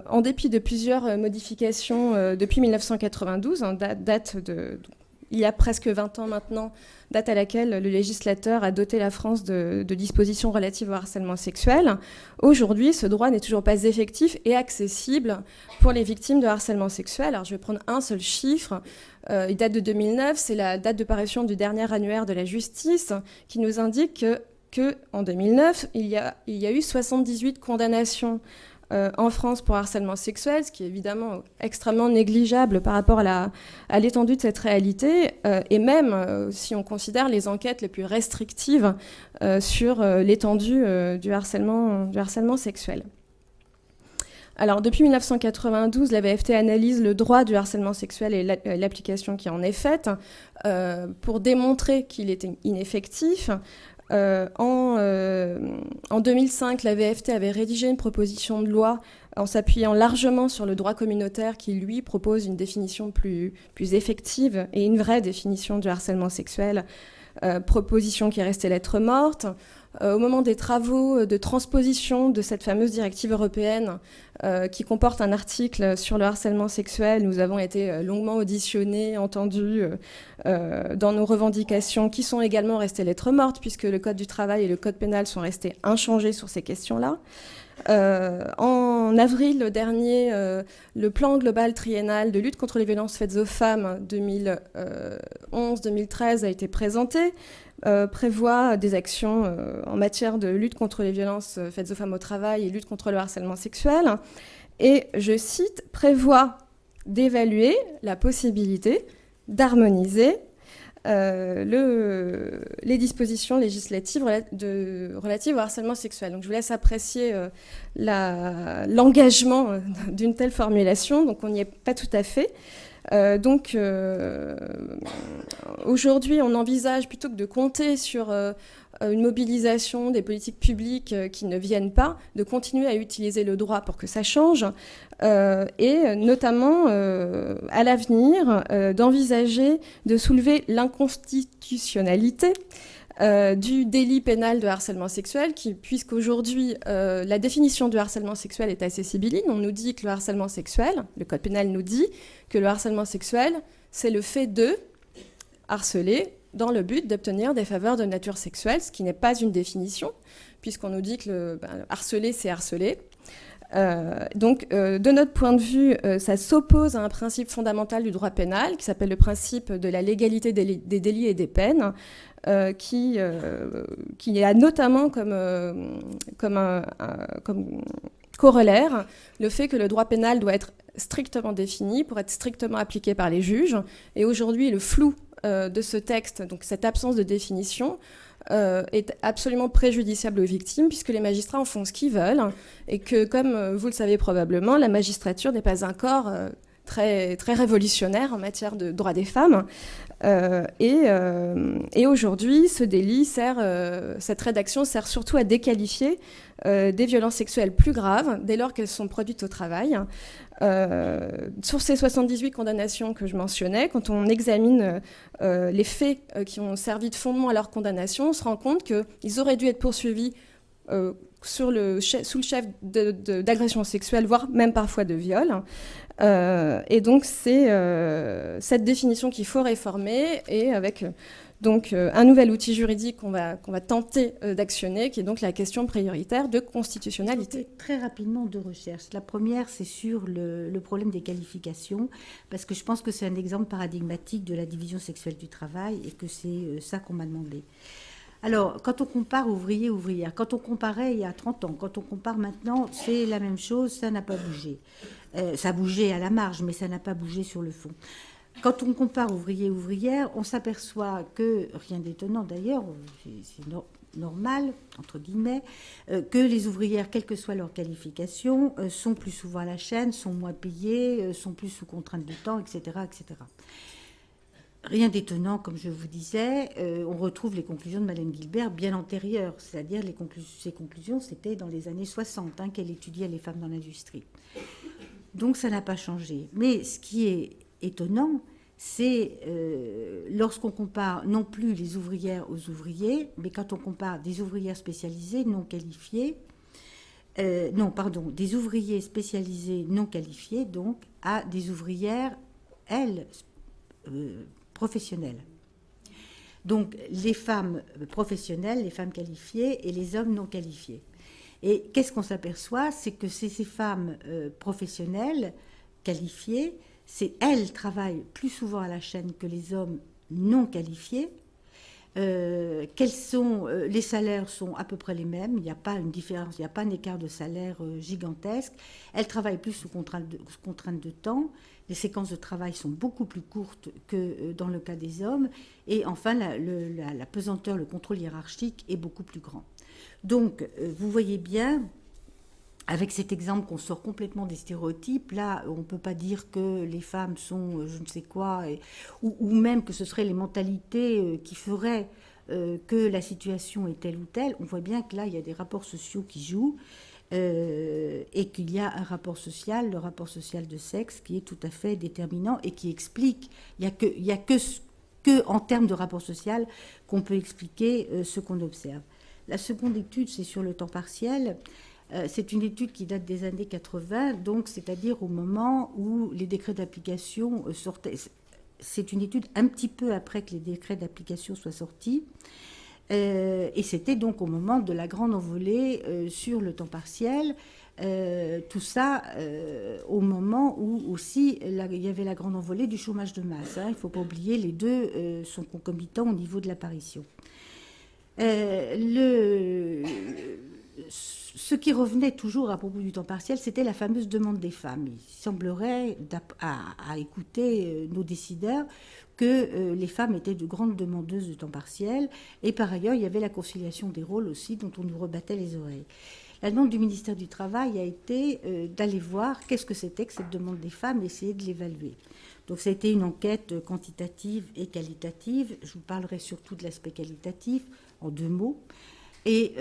en dépit de plusieurs modifications depuis 1992, date de... Il y a presque 20 ans maintenant, date à laquelle le législateur a doté la France de dispositions relatives au harcèlement sexuel. Aujourd'hui, ce droit n'est toujours pas effectif et accessible pour les victimes de harcèlement sexuel. Alors, je vais prendre un seul chiffre. Il date de 2009, c'est la date de parution du dernier annuaire de la justice qui nous indique qu'en 2009, il y a eu 78 condamnations en France pour harcèlement sexuel, ce qui est évidemment extrêmement négligeable par rapport à l'étendue de cette réalité, et même si on considère les enquêtes les plus restrictives sur l'étendue du harcèlement sexuel. Alors, depuis 1992, la VFT analyse le droit du harcèlement sexuel et l'application qui en est faite pour démontrer qu'il était ineffectif. En 2005, la VFT avait rédigé une proposition de loi en s'appuyant largement sur le droit communautaire qui, lui, propose une définition plus effective et une vraie définition du harcèlement sexuel, proposition qui est restée lettre morte. Au moment des travaux de transposition de cette fameuse directive européenne qui comporte un article sur le harcèlement sexuel, nous avons été longuement auditionnés, entendus dans nos revendications qui sont également restées lettre morte puisque le Code du travail et le Code pénal sont restés inchangés sur ces questions-là. En avril dernier, le plan global triennal de lutte contre les violences faites aux femmes 2011-2013 a été présenté, prévoit des actions en matière de lutte contre les violences faites aux femmes au travail et lutte contre le harcèlement sexuel. Et, je cite, prévoit d'évaluer la possibilité d'harmoniser les dispositions législatives relatives au harcèlement sexuel. Donc je vous laisse apprécier l'engagement d'une telle formulation. Donc on n'y est pas tout à fait. Aujourd'hui, on envisage, plutôt que de compter sur une mobilisation des politiques publiques qui ne viennent pas, de continuer à utiliser le droit pour que ça change, et notamment à l'avenir d'envisager de soulever l'inconstitutionnalité du délit pénal de harcèlement sexuel, puisqu'aujourd'hui la définition du harcèlement sexuel est assez sibylline. On nous dit que le harcèlement sexuel, le Code pénal nous dit que le harcèlement sexuel, c'est le fait de harceler dans le but d'obtenir des faveurs de nature sexuelle, ce qui n'est pas une définition, puisqu'on nous dit que harceler, c'est harceler. Donc, de notre point de vue, ça s'oppose à un principe fondamental du droit pénal qui s'appelle le principe de la légalité des délits et des peines, qui a notamment comme corollaire le fait que le droit pénal doit être strictement défini pour être strictement appliqué par les juges. Et aujourd'hui, le flou de ce texte, donc cette absence de définition, est absolument préjudiciable aux victimes, puisque les magistrats en font ce qu'ils veulent, et que, comme vous le savez probablement, la magistrature n'est pas un corps très, très révolutionnaire en matière de droits des femmes. Et aujourd'hui, ce délit cette rédaction sert surtout à déqualifier des violences sexuelles plus graves dès lors qu'elles sont produites au travail. Sur ces 78 condamnations que je mentionnais, quand on examine les faits qui ont servi de fondement à leur condamnation, on se rend compte qu'ils auraient dû être poursuivis sous le chef d'agression sexuelle, voire même parfois de viol. Et donc c'est cette définition qu'il faut réformer, et avec donc un nouvel outil juridique qu'on va tenter d'actionner, qui est donc la question prioritaire de constitutionnalité. Très rapidement, deux recherches. La première, c'est sur le problème des qualifications, parce que je pense que c'est un exemple paradigmatique de la division sexuelle du travail, et que c'est ça qu'on m'a demandé. Alors, quand on compare ouvriers-ouvrières, quand on comparait il y a 30 ans, quand on compare maintenant, c'est la même chose, ça n'a pas bougé. Ça a bougé à la marge, mais ça n'a pas bougé sur le fond. Quand on compare ouvriers-ouvrières, on s'aperçoit que, rien d'étonnant d'ailleurs, c'est normal, entre guillemets, que les ouvrières, quelle que soit leur qualification, sont plus souvent à la chaîne, sont moins payées, sont plus sous contrainte de temps, etc., etc. Rien d'étonnant, comme je vous disais, on retrouve les conclusions de Madeleine Gilbert bien antérieures, c'est-à-dire ces conclusions, c'était dans les années 60 qu'elle étudiait les femmes dans l'industrie. Donc ça n'a pas changé. Mais ce qui est étonnant, c'est lorsqu'on compare non plus les ouvrières aux ouvriers, mais quand on compare des ouvrières spécialisées non qualifiées, des ouvriers spécialisés non qualifiés, donc, à des ouvrières, elles, professionnelles. Donc les femmes professionnelles, les femmes qualifiées et les hommes non qualifiés. Et qu'est-ce qu'on s'aperçoit? C'est que ces femmes professionnelles qualifiées, elles travaillent plus souvent à la chaîne que les hommes non qualifiés. Les salaires sont à peu près les mêmes, il n'y a pas une différence, il n'y a pas un écart de salaire gigantesque. Elles travaillent plus sous contrainte de temps. Les séquences de travail sont beaucoup plus courtes que dans le cas des hommes. Et enfin, la pesanteur, le contrôle hiérarchique est beaucoup plus grand. Donc, vous voyez bien, avec cet exemple qu'on sort complètement des stéréotypes, là, on ne peut pas dire que les femmes sont je ne sais quoi, ou même que ce seraient les mentalités qui feraient que la situation est telle ou telle. On voit bien que là, il y a des rapports sociaux qui jouent, et qu'il y a un rapport social, le rapport social de sexe, qui est tout à fait déterminant et qui explique, il n'y a que en termes de rapport social qu'on peut expliquer ce qu'on observe. La seconde étude, c'est sur le temps partiel. C'est une étude qui date des années 80, donc c'est-à-dire au moment où les décrets d'application sortaient. C'est une étude un petit peu après que les décrets d'application soient sortis. Et c'était donc au moment de la grande envolée sur le temps partiel. Tout ça au moment où aussi il y avait la grande envolée du chômage de masse. Il ne faut pas oublier, les deux sont concomitants au niveau de l'apparition. Ce qui revenait toujours à propos du temps partiel, c'était la fameuse demande des femmes. Il semblerait, à écouter nos décideurs, que les femmes étaient de grandes demandeuses de temps partiel. Et par ailleurs, il y avait la conciliation des rôles aussi, dont on nous rebattait les oreilles. La demande du ministère du Travail a été d'aller voir qu'est-ce que c'était que cette demande des femmes et essayer de l'évaluer. Donc ça a été une enquête quantitative et qualitative. Je vous parlerai surtout de l'aspect qualitatif, en 2 mots. Et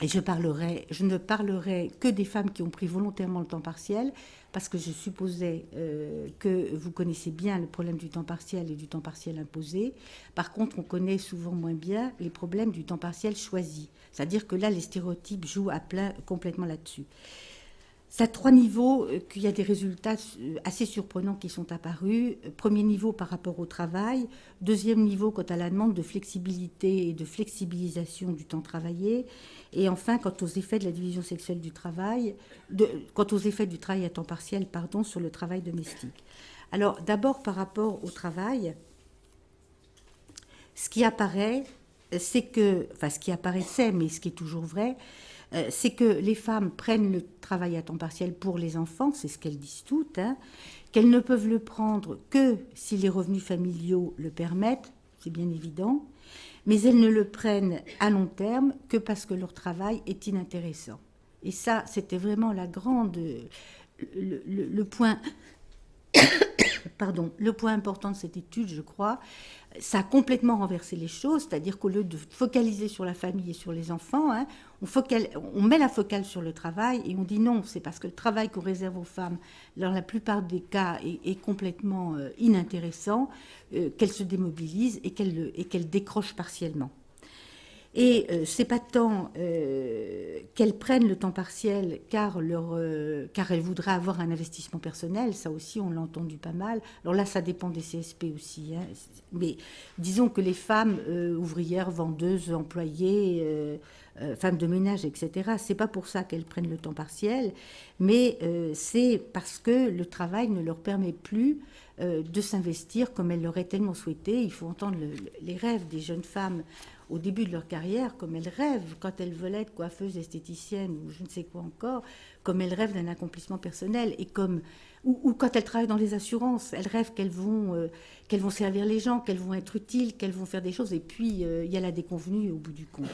je ne parlerai que des femmes qui ont pris volontairement le temps partiel, parce que je supposais que vous connaissez bien le problème du temps partiel et du temps partiel imposé. Par contre, on connaît souvent moins bien les problèmes du temps partiel choisi. C'est-à-dire que là, les stéréotypes jouent à plein complètement là-dessus. C'est à 3 niveaux qu'il y a des résultats assez surprenants qui sont apparus. Premier niveau par rapport au travail. Deuxième niveau quant à la demande de flexibilité et de flexibilisation du temps travaillé. Et enfin, quant aux effets de la division sexuelle du travail, quant aux effets du travail à temps partiel, sur le travail domestique. Alors, d'abord, par rapport au travail, ce qui apparaît, c'est que, enfin, ce qui apparaissait, mais ce qui est toujours vrai, c'est que les femmes prennent le travail à temps partiel pour les enfants, c'est ce qu'elles disent toutes, hein, qu'elles ne peuvent le prendre que si les revenus familiaux le permettent, c'est bien évident, mais elles ne le prennent à long terme que parce que leur travail est inintéressant. Et ça, c'était vraiment le point... le point important de cette étude, je crois, ça a complètement renversé les choses, c'est-à-dire qu'au lieu de focaliser sur la famille et sur les enfants, hein, on met la focale sur le travail et on dit non, c'est parce que le travail qu'on réserve aux femmes, dans la plupart des cas, est complètement inintéressant, qu'elles se démobilisent et qu'elles décrochent partiellement. Et c'est pas tant qu'elles prennent le temps partiel car elles voudraient avoir un investissement personnel, ça aussi on l'a entendu pas mal. Alors là ça dépend des CSP aussi, hein. Mais disons que les femmes ouvrières, vendeuses, employées, femmes de ménage, etc., c'est pas pour ça qu'elles prennent le temps partiel, mais c'est parce que le travail ne leur permet plus de s'investir comme elles l'auraient tellement souhaité. Il faut entendre les rêves des jeunes femmes au début de leur carrière, comme elles rêvent, quand elles veulent être coiffeuses, esthéticiennes ou je ne sais quoi encore, comme elles rêvent d'un accomplissement personnel, et ou quand elles travaillent dans les assurances, elles rêvent qu'elles vont servir les gens, qu'elles vont être utiles, qu'elles vont faire des choses, et puis il y a la déconvenue au bout du compte.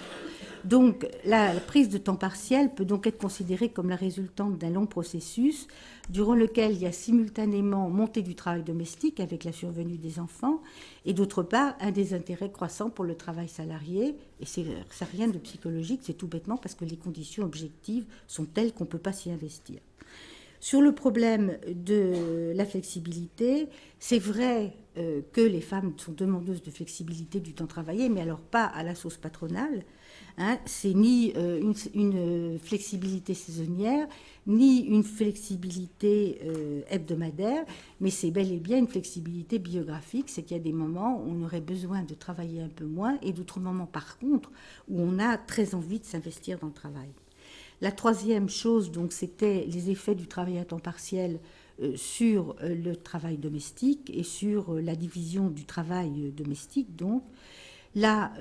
Donc la prise de temps partiel peut donc être considérée comme la résultante d'un long processus durant lequel il y a simultanément montée du travail domestique avec la survenue des enfants et d'autre part un désintérêt croissant pour le travail salarié. Et ça n'a rien de psychologique, c'est tout bêtement parce que les conditions objectives sont telles qu'on ne peut pas s'y investir. Sur le problème de la flexibilité, c'est vrai que les femmes sont demandeuses de flexibilité du temps travaillé, mais alors pas à la sauce patronale. Hein, c'est ni une flexibilité saisonnière, ni une flexibilité hebdomadaire, mais c'est bel et bien une flexibilité biographique. C'est qu'il y a des moments où on aurait besoin de travailler un peu moins et d'autres moments, par contre, où on a très envie de s'investir dans le travail. La troisième chose, donc, c'était les effets du travail à temps partiel sur le travail domestique et sur la division du travail domestique, donc. Là,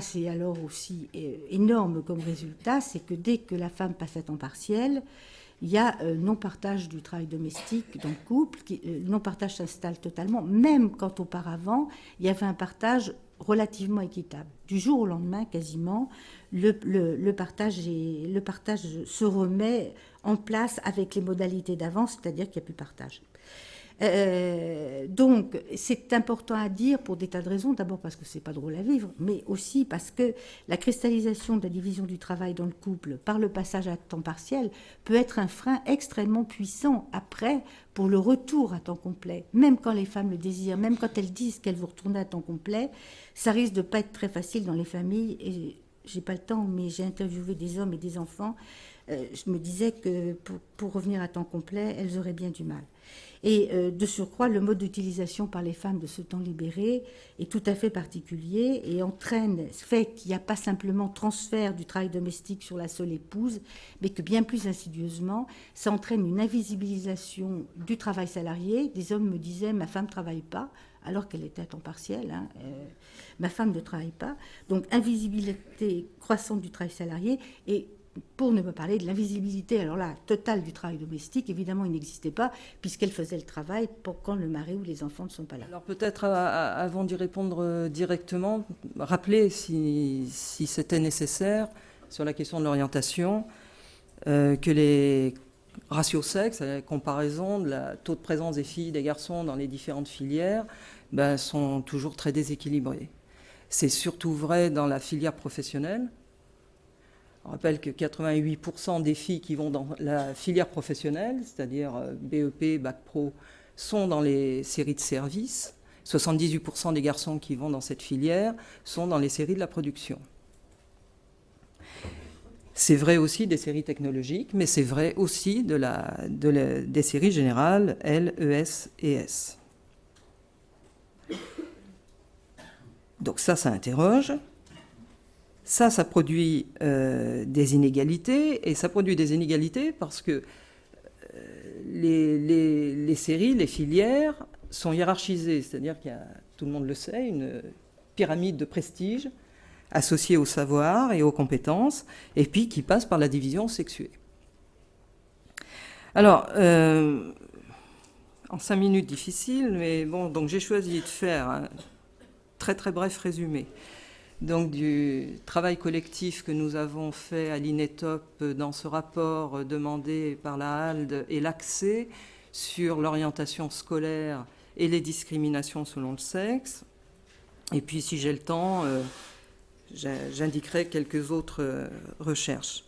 c'est alors aussi énorme comme résultat, c'est que dès que la femme passe à temps partiel, il y a non-partage du travail domestique dans le couple, le non-partage s'installe totalement, même quand auparavant, il y avait un partage relativement équitable. Du jour au lendemain, quasiment, le partage se remet en place avec les modalités d'avant, c'est-à-dire qu'il n'y a plus de partage. Donc, c'est important à dire pour des tas de raisons. D'abord parce que c'est pas drôle à vivre, mais aussi parce que la cristallisation de la division du travail dans le couple par le passage à temps partiel peut être un frein extrêmement puissant après pour le retour à temps complet. Même quand les femmes le désirent, même quand elles disent qu'elles vont retourner à temps complet, ça risque de pas être très facile dans les familles. Et j'ai pas le temps, mais j'ai interviewé des hommes et des enfants. Je me disais que pour revenir à temps complet, elles auraient bien du mal. Et de surcroît, le mode d'utilisation par les femmes de ce temps libéré est tout à fait particulier et fait qu'il n'y a pas simplement transfert du travail domestique sur la seule épouse, mais que bien plus insidieusement, ça entraîne une invisibilisation du travail salarié. Des hommes me disaient « ma femme ne travaille pas », alors qu'elle était à temps partiel, hein, ma femme ne travaille pas. Donc invisibilité croissante du travail salarié et pour ne pas parler de l'invisibilité, alors là, totale du travail domestique, évidemment, il n'existait pas, puisqu'elle faisait le travail pour quand le mari ou les enfants ne sont pas là. Alors peut-être, avant d'y répondre directement, rappeler, si c'était nécessaire, sur la question de l'orientation, que les ratios sexes, la comparaison de la taux de présence des filles et des garçons dans les différentes filières, sont toujours très déséquilibrés. C'est surtout vrai dans la filière professionnelle. On rappelle que 88% des filles qui vont dans la filière professionnelle, c'est-à-dire BEP, Bac Pro, sont dans les séries de services. 78% des garçons qui vont dans cette filière sont dans les séries de la production. C'est vrai aussi des séries technologiques, mais c'est vrai aussi des séries générales L, ES et S. Donc ça interroge. Ça produit des inégalités, et ça produit des inégalités parce que les séries, les filières sont hiérarchisées, c'est-à-dire qu'il y a, tout le monde le sait, une pyramide de prestige associée au savoir et aux compétences, et puis qui passe par la division sexuée. Alors, en 5 minutes difficiles, mais bon, donc j'ai choisi de faire un très très bref résumé. Donc du travail collectif que nous avons fait à l'INETOP dans ce rapport demandé par la HALD et l'ACSE sur l'orientation scolaire et les discriminations selon le sexe. Et puis si j'ai le temps, j'indiquerai quelques autres recherches.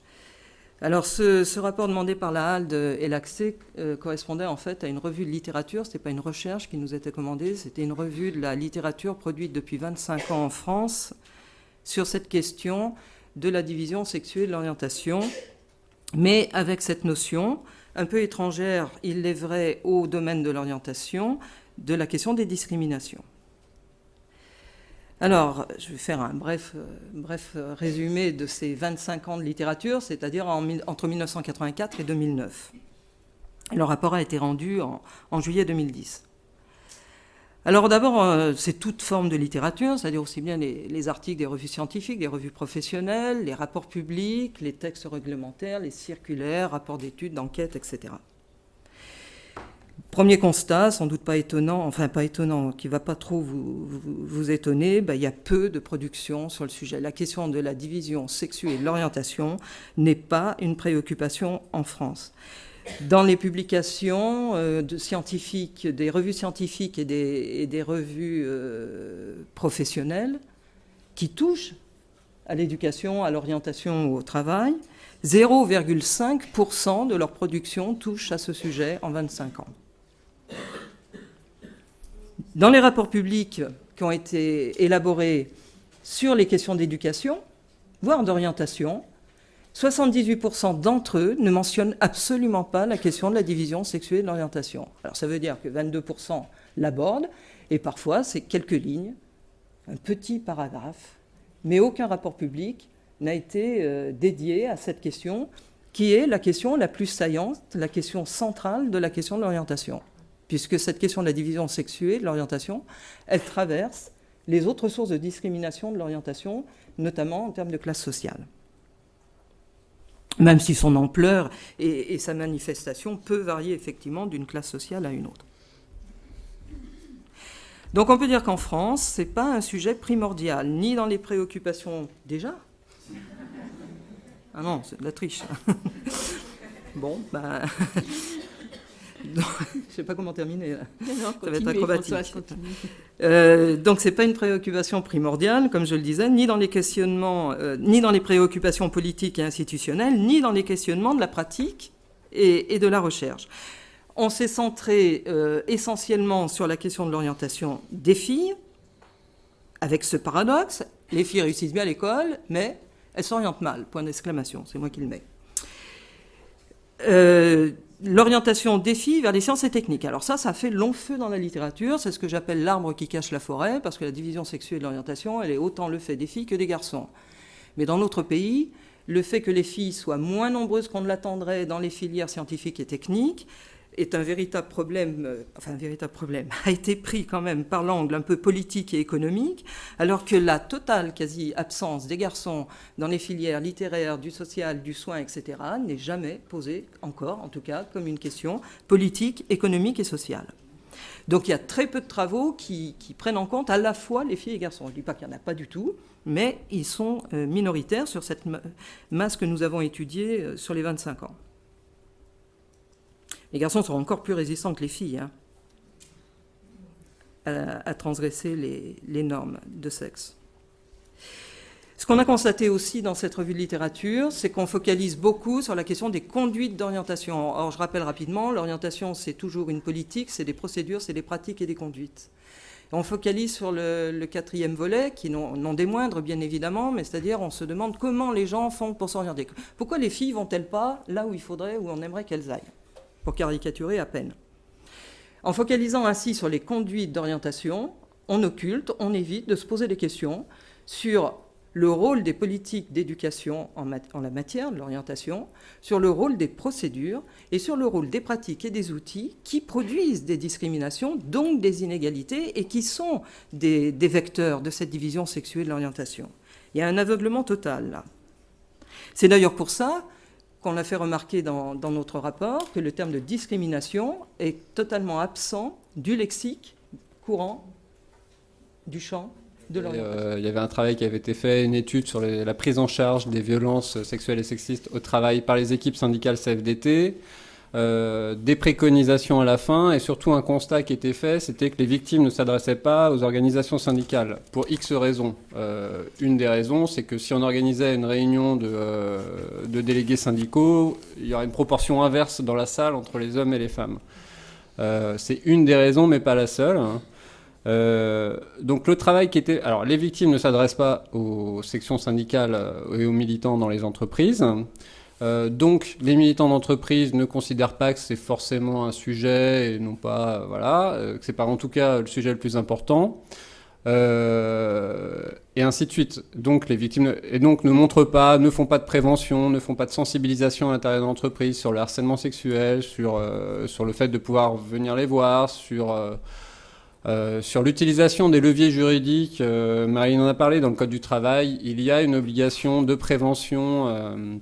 Alors ce rapport demandé par la HALD et l'ACSE correspondait en fait à une revue de littérature. Ce n'était pas une recherche qui nous était commandée, c'était une revue de la littérature produite depuis 25 ans en France sur cette question de la division sexuée de l'orientation, mais avec cette notion un peu étrangère, il est vrai, au domaine de l'orientation, de la question des discriminations. Alors, je vais faire un bref résumé de ces 25 ans de littérature, c'est-à-dire entre 1984 et 2009. Le rapport a été rendu en juillet 2010. Alors d'abord, c'est toute forme de littérature, c'est-à-dire aussi bien les articles des revues scientifiques, des revues professionnelles, les rapports publics, les textes réglementaires, les circulaires, rapports d'études, d'enquêtes, etc. Premier constat, sans doute pas étonnant, enfin pas étonnant, qui ne va pas trop vous étonner, il y a peu de production sur le sujet. La question de la division sexuée et de l'orientation n'est pas une préoccupation en France. Dans les publications scientifiques, des revues scientifiques et des revues professionnelles qui touchent à l'éducation, à l'orientation ou au travail, 0,5% de leur production touche à ce sujet en 25 ans. Dans les rapports publics qui ont été élaborés sur les questions d'éducation, voire d'orientation, 78% d'entre eux ne mentionnent absolument pas la question de la division sexuée de l'orientation. Alors ça veut dire que 22% l'abordent, et parfois c'est quelques lignes, un petit paragraphe, mais aucun rapport public n'a été dédié à cette question, qui est la question la plus saillante, la question centrale de la question de l'orientation. Puisque cette question de la division sexuée de l'orientation, elle traverse les autres sources de discrimination de l'orientation, notamment en termes de classe sociale. Même si son ampleur et sa manifestation peut varier effectivement d'une classe sociale à une autre. Donc on peut dire qu'en France, ce n'est pas un sujet primordial, ni dans les préoccupations déjà. Ah non, c'est de la triche. Bon, je ne sais pas comment terminer là. Non, ça va être acrobatique. Donc ce n'est pas une préoccupation primordiale, comme je le disais, ni dans les questionnements, ni dans les préoccupations politiques et institutionnelles, ni dans les questionnements de la pratique et de la recherche. On s'est centré essentiellement sur la question de l'orientation des filles, avec ce paradoxe, les filles réussissent bien à l'école, mais elles s'orientent mal, point d'exclamation, c'est moi qui le mets. L'orientation des filles vers les sciences et techniques. Alors ça fait long feu dans la littérature, c'est ce que j'appelle l'arbre qui cache la forêt, parce que la division sexuée de l'orientation, elle est autant le fait des filles que des garçons. Mais dans notre pays, le fait que les filles soient moins nombreuses qu'on ne l'attendrait dans les filières scientifiques et techniques est un véritable problème, a été pris quand même par l'angle un peu politique et économique, alors que la totale quasi-absence des garçons dans les filières littéraires, du social, du soin, etc., n'est jamais posée encore, en tout cas, comme une question politique, économique et sociale. Donc il y a très peu de travaux qui prennent en compte à la fois les filles et les garçons. Je ne dis pas qu'il n'y en a pas du tout, mais ils sont minoritaires sur cette masse que nous avons étudiée sur les 25 ans. Les garçons sont encore plus résistants que les filles à transgresser les normes de sexe. Ce qu'on a constaté aussi dans cette revue de littérature, c'est qu'on focalise beaucoup sur la question des conduites d'orientation. Or, je rappelle rapidement, l'orientation, c'est toujours une politique, c'est des procédures, c'est des pratiques et des conduites. On focalise sur le quatrième volet, qui non des moindres, bien évidemment, mais c'est-à-dire on se demande comment les gens font pour s'orienter. Pourquoi les filles vont-elles pas là où il faudrait, où on aimerait qu'elles aillent, pour caricaturer à peine. En focalisant ainsi sur les conduites d'orientation, on occulte, on évite de se poser des questions sur le rôle des politiques d'éducation en la matière de l'orientation, sur le rôle des procédures et sur le rôle des pratiques et des outils qui produisent des discriminations, donc des inégalités, et qui sont des vecteurs de cette division sexuée de l'orientation. Il y a un aveuglement total, là. C'est d'ailleurs pour ça qu'on a fait remarquer dans notre rapport que le terme de discrimination est totalement absent du lexique courant du champ de l'orientation. Il y avait un travail qui avait été fait, une étude sur la prise en charge des violences sexuelles et sexistes au travail par les équipes syndicales CFDT, des préconisations à la fin et surtout un constat qui était fait, c'était que les victimes ne s'adressaient pas aux organisations syndicales pour X raisons. Une des raisons, c'est que si on organisait une réunion de délégués syndicaux, il y aurait une proportion inverse dans la salle entre les hommes et les femmes. C'est une des raisons, mais pas la seule. Donc le travail qui était... Alors les victimes ne s'adressent pas aux sections syndicales et aux militants dans les entreprises. Donc les militants d'entreprise ne considèrent pas que c'est forcément un sujet et non pas... que c'est pas en tout cas le sujet le plus important. Et ainsi de suite. Donc les victimes ne montrent pas, ne font pas de prévention, ne font pas de sensibilisation à l'intérieur de l'entreprise sur le harcèlement sexuel, sur le fait de pouvoir venir les voir, sur l'utilisation des leviers juridiques. Marine en a parlé, dans le Code du travail, il y a une obligation de prévention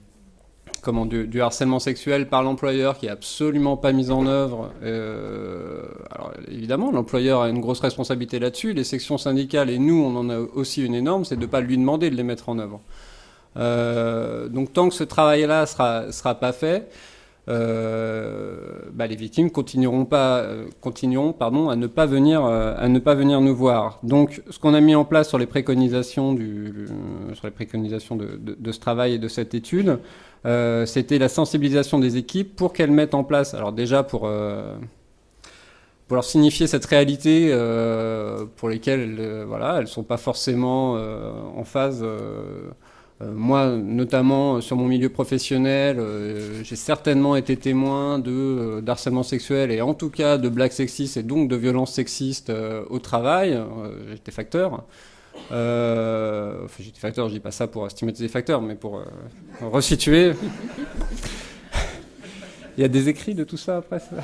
du harcèlement sexuel par l'employeur qui n'est absolument pas mise en œuvre. Alors évidemment, l'employeur a une grosse responsabilité là-dessus. Les sections syndicales, et nous, on en a aussi une énorme, c'est de ne pas lui demander de les mettre en œuvre. Donc tant que ce travail-là sera pas fait, les victimes continueront à ne pas venir nous voir. Donc, ce qu'on a mis en place sur les préconisations de ce travail et de cette étude, c'était la sensibilisation des équipes pour qu'elles mettent en place. Alors déjà pour leur signifier cette réalité pour lesquelles elles sont pas forcément en phase. Moi, notamment sur mon milieu professionnel, j'ai certainement été témoin d'harcèlement sexuel et en tout cas de blagues sexistes et donc de violences sexistes au travail. J'étais facteur. J'étais facteur, je dis pas ça pour stigmatiser les facteurs, mais pour resituer. Il y a des écrits de tout ça après ça.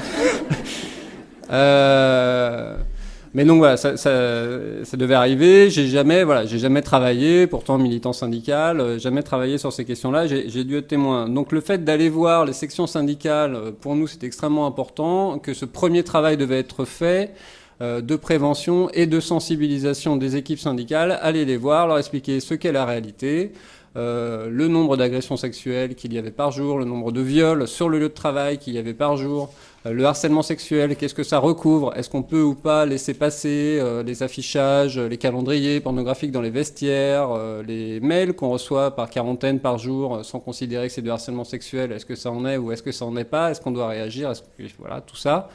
Mais donc voilà, ça devait arriver. J'ai jamais travaillé, pourtant militant syndical, jamais travaillé sur ces questions-là. J'ai dû être témoin. Donc le fait d'aller voir les sections syndicales, pour nous, c'était extrêmement important, que ce premier travail devait être fait de prévention et de sensibilisation des équipes syndicales. Aller les voir, leur expliquer ce qu'est la réalité, le nombre d'agressions sexuelles qu'il y avait par jour, le nombre de viols sur le lieu de travail qu'il y avait par jour. Le harcèlement sexuel, qu'est-ce que ça recouvre? Est-ce qu'on peut ou pas laisser passer les affichages, les calendriers pornographiques dans les vestiaires, les mails qu'on reçoit par quarantaine par jour sans considérer que c'est du harcèlement sexuel? Est-ce que ça en est ou est-ce que ça en est pas? Est-ce qu'on doit réagir? Voilà, tout ça.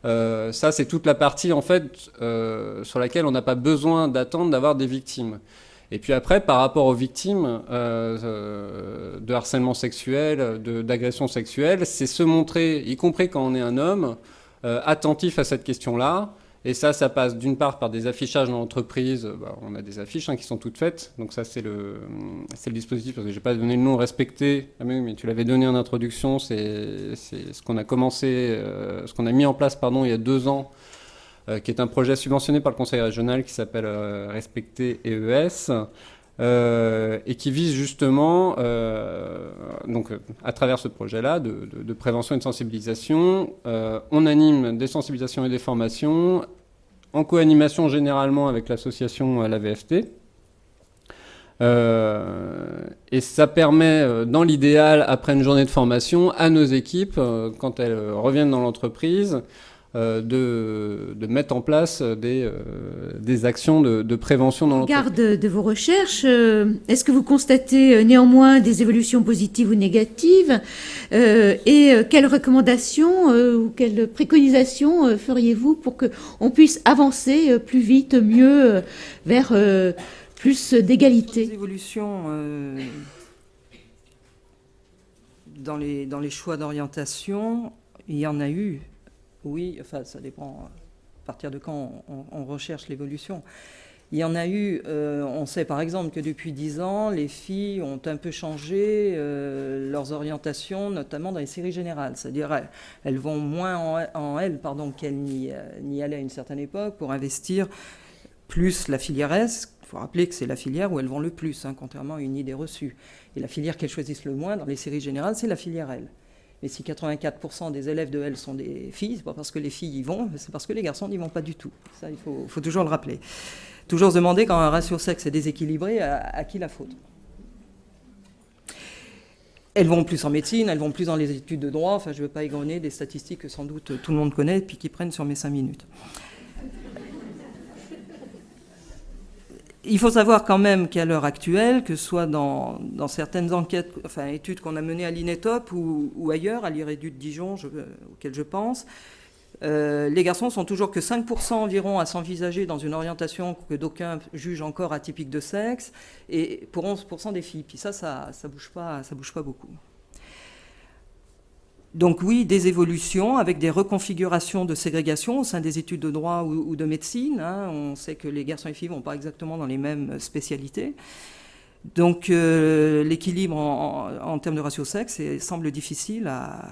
Ça, c'est toute la partie en fait sur laquelle on n'a pas besoin d'attendre d'avoir des victimes. Et puis après, par rapport aux victimes de harcèlement sexuel, d'agression sexuelle, c'est se montrer, y compris quand on est un homme, attentif à cette question-là. Et ça passe d'une part par des affichages dans l'entreprise. On a des affiches qui sont toutes faites. Donc ça, c'est le dispositif, parce que je n'ai pas donné le nom, Respecter. Ah mais tu l'avais donné en introduction. C'est ce qu'on a commencé, ce qu'on a mis en place, il y a 2 ans, qui est un projet subventionné par le Conseil régional qui s'appelle Respecter EES, et qui vise justement, à travers ce projet-là de prévention et de sensibilisation, on anime des sensibilisations et des formations, en co-animation généralement avec l'association La VFT. Et ça permet, dans l'idéal, après une journée de formation, à nos équipes, quand elles reviennent dans l'entreprise, de mettre en place des actions de prévention dans l'entreprise. Au regard de vos recherches, est-ce que vous constatez néanmoins des évolutions positives ou négatives et quelles recommandations ou quelles préconisations feriez-vous pour qu'on puisse avancer plus vite, mieux vers plus d'égalité? Les évolutions dans les choix d'orientation, il y en a eu. Oui, enfin, ça dépend à partir de quand on recherche l'évolution. Il y en a eu, on sait par exemple que depuis 10 ans, les filles ont un peu changé leurs orientations, notamment dans les séries générales. C'est-à-dire elles vont moins qu'elles n'y allaient à une certaine époque pour investir plus la filière S. Il faut rappeler que c'est la filière où elles vont le plus, contrairement à une idée reçue. Et la filière qu'elles choisissent le moins dans les séries générales, c'est la filière L. Mais si 84% des élèves de L sont des filles, c'est pas parce que les filles y vont, c'est parce que les garçons n'y vont pas du tout. Ça, il faut toujours le rappeler. Toujours se demander, quand un ratio sexe est déséquilibré, à qui la faute. Elles vont plus en médecine, elles vont plus dans les études de droit. Enfin, je ne veux pas égrener des statistiques que sans doute tout le monde connaît, puis qui prennent sur mes 5 minutes. Il faut savoir quand même qu'à l'heure actuelle, que ce soit dans certaines enquêtes, enfin études qu'on a menées à l'INETOP ou ailleurs, à l'IREDU de Dijon, auquel je pense, les garçons sont toujours que 5% environ à s'envisager dans une orientation que d'aucuns jugent encore atypique de sexe, et pour 11% des filles. Puis ça bouge pas beaucoup. Donc oui, des évolutions avec des reconfigurations de ségrégation au sein des études de droit ou de médecine. On sait que les garçons et les filles ne vont pas exactement dans les mêmes spécialités. Donc l'équilibre en termes de ratio sexe semble difficile à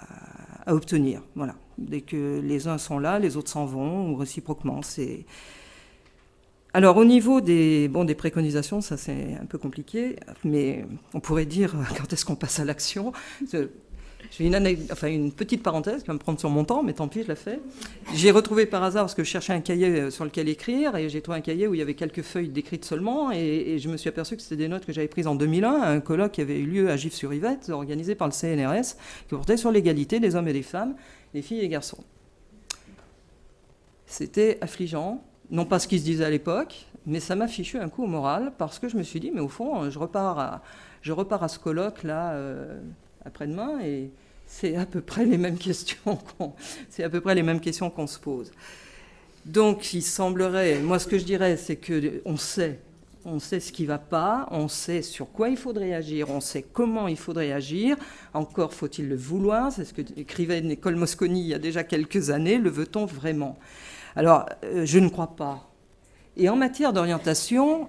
obtenir. Voilà. Dès que les uns sont là, les autres s'en vont, ou réciproquement. Alors au niveau des préconisations, ça c'est un peu compliqué, mais on pourrait dire quand est-ce qu'on passe à l'action. J'ai une petite parenthèse qui va me prendre sur mon temps, mais tant pis, je la fais. J'ai retrouvé par hasard, parce que je cherchais un cahier sur lequel écrire, et j'ai trouvé un cahier où il y avait quelques feuilles décrites seulement, et je me suis aperçu que c'était des notes que j'avais prises en 2001, à un colloque qui avait eu lieu à Gif-sur-Yvette, organisé par le CNRS, qui portait sur l'égalité des hommes et des femmes, des filles et des garçons. C'était affligeant, non pas ce qui se disait à l'époque, mais ça m'a fichu un coup au moral, parce que je me suis dit, mais au fond, je repars à ce colloque-là après-demain, et c'est à peu près les mêmes questions qu'on se pose. Donc, il semblerait, moi ce que je dirais, c'est qu'on sait ce qui ne va pas, on sait sur quoi il faudrait agir, on sait comment il faudrait agir, encore faut-il le vouloir, c'est ce que écrivait Nicole Mosconi il y a déjà quelques années, le veut-on vraiment? Alors, je ne crois pas. Et en matière d'orientation,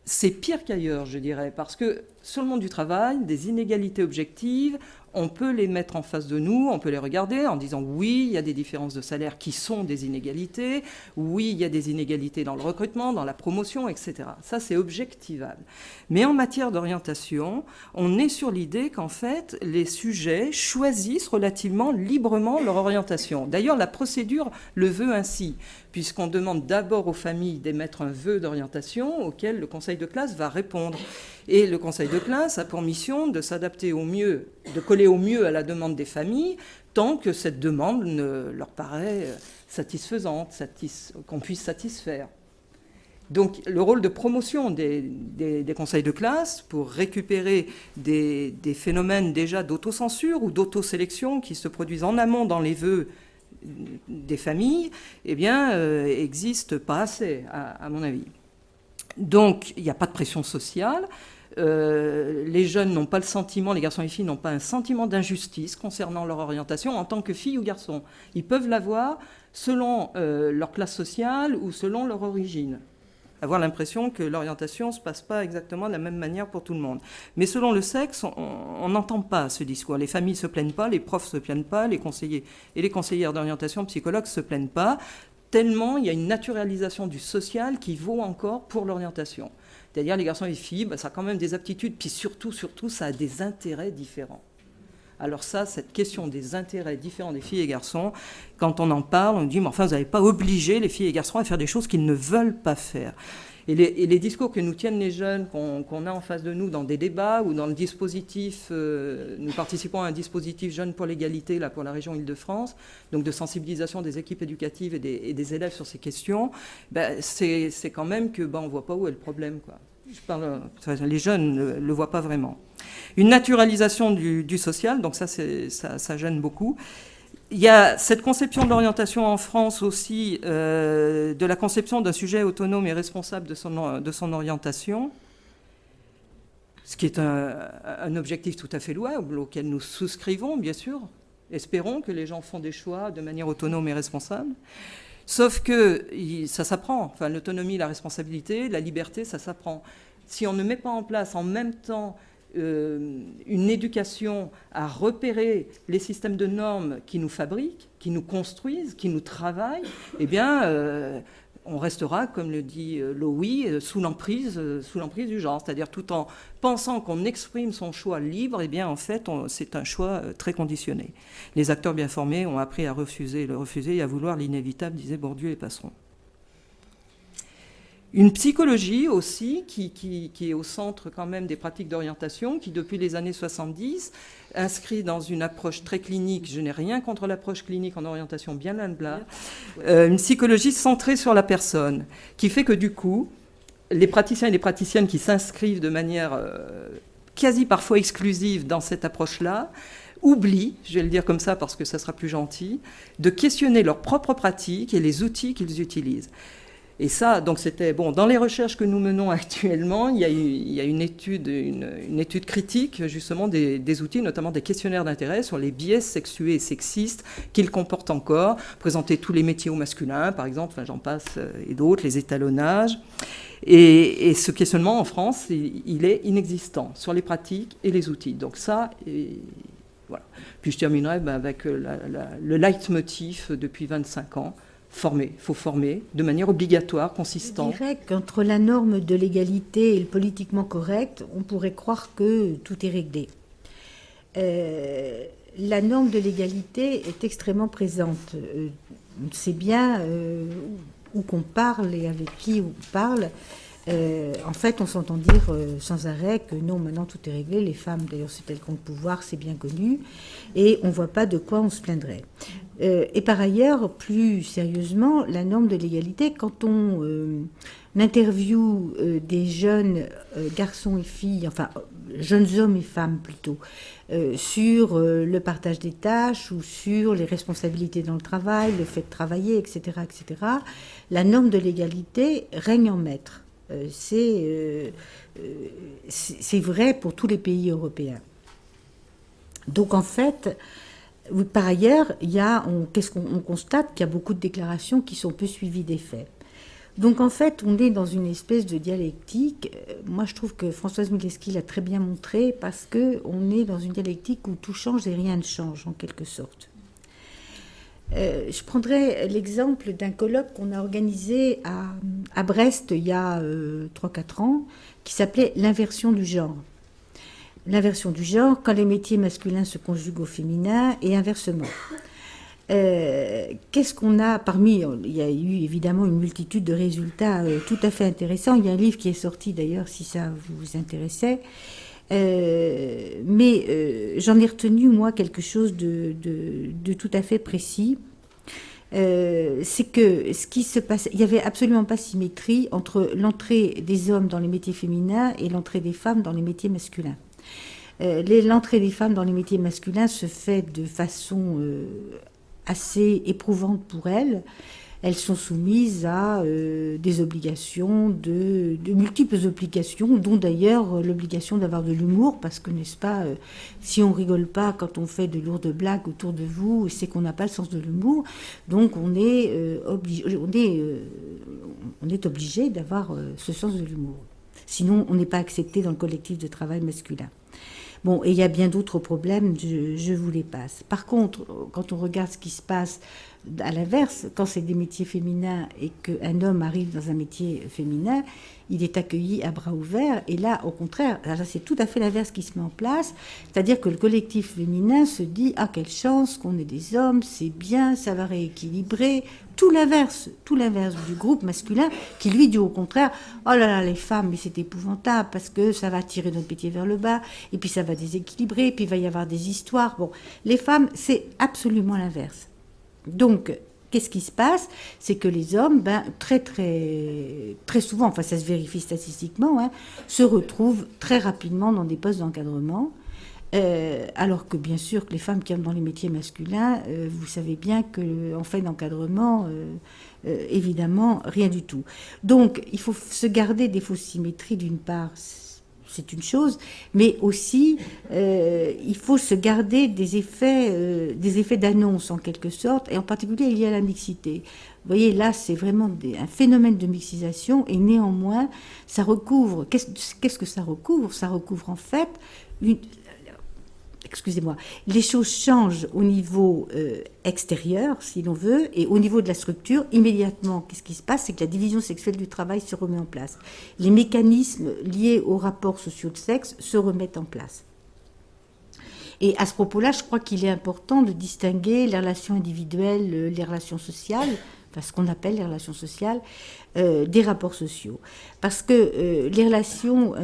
c'est pire qu'ailleurs, je dirais, parce que sur le monde du travail, des inégalités objectives, on peut les mettre en face de nous, on peut les regarder en disant oui, il y a des différences de salaire qui sont des inégalités, oui, il y a des inégalités dans le recrutement, dans la promotion, etc. Ça, c'est objectivable. Mais en matière d'orientation, on est sur l'idée qu'en fait, les sujets choisissent relativement librement leur orientation. D'ailleurs, la procédure le veut ainsi, puisqu'on demande d'abord aux familles d'émettre un vœu d'orientation auquel le conseil de classe va répondre. Et le conseil de classe a pour mission de s'adapter au mieux, de coller au mieux à la demande des familles, tant que cette demande ne leur paraît satisfaisante, qu'on puisse satisfaire. Donc le rôle de promotion des conseils de classe pour récupérer des phénomènes déjà d'autocensure ou d'autosélection qui se produisent en amont dans les vœux des familles, existe pas assez, à mon avis. Donc il n'y a pas de pression sociale. Les jeunes n'ont pas le sentiment, les garçons et les filles n'ont pas un sentiment d'injustice concernant leur orientation en tant que filles ou garçons. Ils peuvent l'avoir selon leur classe sociale ou selon leur origine. Avoir l'impression que l'orientation ne se passe pas exactement de la même manière pour tout le monde. Mais selon le sexe, on n'entend pas ce discours. Les familles ne se plaignent pas, les profs ne se plaignent pas, les conseillers et les conseillères d'orientation, psychologues ne se plaignent pas, tellement il y a une naturalisation du social qui vaut encore pour l'orientation. C'est-à-dire les garçons et les filles, ça a quand même des aptitudes, puis surtout, ça a des intérêts différents. Alors ça, cette question des intérêts différents des filles et garçons, quand on en parle, on dit, mais enfin, vous n'avez pas obligé les filles et garçons à faire des choses qu'ils ne veulent pas faire. Et les discours que nous tiennent les jeunes, qu'on a en face de nous dans des débats ou dans le dispositif, nous participons à un dispositif Jeunes pour l'égalité là, pour la région Île-de-France, donc de sensibilisation des équipes éducatives et des élèves sur ces questions, c'est quand même que on ne voit pas où est le problème, quoi. Les jeunes ne le voient pas vraiment. Une naturalisation du social, donc ça gêne beaucoup. Il y a cette conception de l'orientation en France aussi, de la conception d'un sujet autonome et responsable de son orientation, ce qui est un objectif tout à fait louable, auquel nous souscrivons, bien sûr. Espérons que les gens font des choix de manière autonome et responsable. Sauf que ça s'apprend. Enfin, l'autonomie, la responsabilité, la liberté, ça s'apprend. Si on ne met pas en place en même temps une éducation à repérer les systèmes de normes qui nous fabriquent, qui nous construisent, qui nous travaillent, eh bien, on restera, comme le dit Lowy, sous l'emprise du genre. C'est-à-dire tout en pensant qu'on exprime son choix libre, eh bien, en fait, c'est un choix très conditionné. Les acteurs bien formés ont appris à refuser et à vouloir l'inévitable, disait Bourdieu et Passeron. Une psychologie aussi qui est au centre quand même des pratiques d'orientation, qui depuis les années 70 inscrit dans une approche très clinique. Je n'ai rien contre l'approche clinique en orientation, bien loin de là. Une psychologie centrée sur la personne, qui fait que du coup, les praticiens et les praticiennes qui s'inscrivent de manière quasi parfois exclusive dans cette approche-là, oublient, je vais le dire comme ça parce que ça sera plus gentil, de questionner leurs propres pratiques et les outils qu'ils utilisent. Et ça, donc c'était bon. Dans les recherches que nous menons actuellement, il y a une étude critique justement des outils, notamment des questionnaires d'intérêt sur les biais sexués et sexistes qu'ils comportent encore. Présenter tous les métiers au masculin, par exemple, enfin, j'en passe et d'autres, les étalonnages. Et ce questionnement en France, il est inexistant sur les pratiques et les outils. Donc ça. Voilà. Puis je terminerai avec le leitmotiv depuis 25 ans. Il faut former de manière obligatoire, consistante. Je dirais qu'entre la norme de l'égalité et le politiquement correct, on pourrait croire que tout est réglé. La norme de l'égalité est extrêmement présente. On sait bien où qu'on parle et avec qui on parle. En fait, on s'entend dire sans arrêt que non, maintenant tout est réglé. Les femmes, d'ailleurs, c'est elles qui ont le pouvoir, c'est bien connu. Et on ne voit pas de quoi on se plaindrait. Et par ailleurs, plus sérieusement, la norme de l'égalité, quand on interviewe des jeunes garçons et filles, enfin jeunes hommes et femmes plutôt, sur le partage des tâches ou sur les responsabilités dans le travail, le fait de travailler, etc., la norme de l'égalité règne en maître. C'est vrai pour tous les pays européens. Donc en fait, par ailleurs, on constate qu'il y a beaucoup de déclarations qui sont peu suivies des faits. Donc en fait, on est dans une espèce de dialectique. Moi, je trouve que Françoise Milewski l'a très bien montré parce qu'on est dans une dialectique où tout change et rien ne change, en quelque sorte. Je prendrai l'exemple d'un colloque qu'on a organisé à Brest il y a 3-4 ans, qui s'appelait « L'inversion du genre ». L'inversion du genre, quand les métiers masculins se conjuguent au féminin et inversement. Qu'est-ce qu'on a parmi... Il y a eu évidemment une multitude de résultats tout à fait intéressants. Il y a un livre qui est sorti d'ailleurs, si ça vous intéressait. Mais j'en ai retenu, moi, quelque chose de tout à fait précis. C'est que ce qui se passe, il n'y avait absolument pas symétrie entre l'entrée des hommes dans les métiers féminins et l'entrée des femmes dans les métiers masculins. L'entrée des femmes dans les métiers masculins se fait de façon assez éprouvante pour elles. Elles sont soumises à des obligations, de multiples obligations, dont d'ailleurs l'obligation d'avoir de l'humour, parce que, n'est-ce pas, si on rigole pas quand on fait de lourdes blagues autour de vous, c'est qu'on n'a pas le sens de l'humour. Donc on est obligé d'avoir ce sens de l'humour. Sinon, on n'est pas accepté dans le collectif de travail masculin. Bon, et il y a bien d'autres problèmes, je vous les passe. Par contre, quand on regarde ce qui se passe à l'inverse, quand c'est des métiers féminins et qu'un homme arrive dans un métier féminin, il est accueilli à bras ouverts. Et là, au contraire, là, c'est tout à fait l'inverse qui se met en place. C'est-à-dire que le collectif féminin se dit « Ah, quelle chance qu'on ait des hommes, c'est bien, ça va rééquilibrer ». Tout l'inverse du groupe masculin qui lui dit au contraire « Oh là là, les femmes, mais c'est épouvantable parce que ça va tirer notre métier vers le bas et puis ça va déséquilibrer, et puis il va y avoir des histoires. » Bon, les femmes, c'est absolument l'inverse. Donc, qu'est-ce qui se passe? C'est que les hommes, très souvent, enfin ça se vérifie statistiquement, se retrouvent très rapidement dans des postes d'encadrement. Alors que bien sûr que les femmes qui entrent dans les métiers masculins, vous savez bien qu'en fait d'encadrement, évidemment, rien du tout. Donc, il faut se garder des fausses symétries d'une part, c'est une chose, mais aussi il faut se garder des effets d'annonce en quelque sorte, et en particulier liés à la mixité. Vous voyez, là, c'est vraiment un phénomène de mixisation, et néanmoins, ça recouvre... Qu'est-ce que ça recouvre? Ça recouvre en fait excusez-moi, les choses changent au niveau extérieur, si l'on veut, et au niveau de la structure, immédiatement, qu'est-ce qui se passe? C'est que la division sexuelle du travail se remet en place. Les mécanismes liés aux rapports sociaux de sexe se remettent en place. Et à ce propos-là, je crois qu'il est important de distinguer les relations individuelles, les relations sociales, enfin ce qu'on appelle les relations sociales, des rapports sociaux. Parce que les relations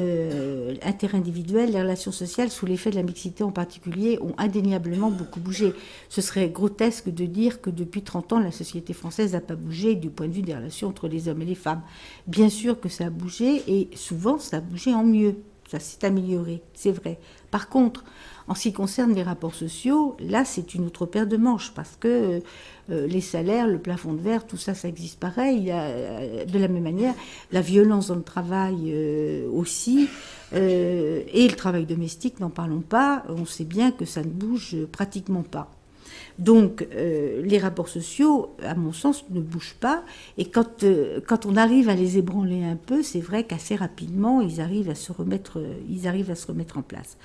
interindividuelles, les relations sociales, sous l'effet de la mixité en particulier, ont indéniablement beaucoup bougé. Ce serait grotesque de dire que depuis 30 ans, la société française n'a pas bougé du point de vue des relations entre les hommes et les femmes. Bien sûr que ça a bougé, et souvent ça a bougé en mieux. Ça s'est amélioré, c'est vrai. Par contre, en ce qui concerne les rapports sociaux, là, c'est une autre paire de manches, parce que les salaires, le plafond de verre, tout ça, ça existe pareil. Il y a, de la même manière, la violence dans le travail aussi, et le travail domestique, n'en parlons pas. On sait bien que ça ne bouge pratiquement pas. Donc, les rapports sociaux, à mon sens, ne bougent pas. Et quand on arrive à les ébranler un peu, c'est vrai qu'assez rapidement, ils arrivent à se remettre en place.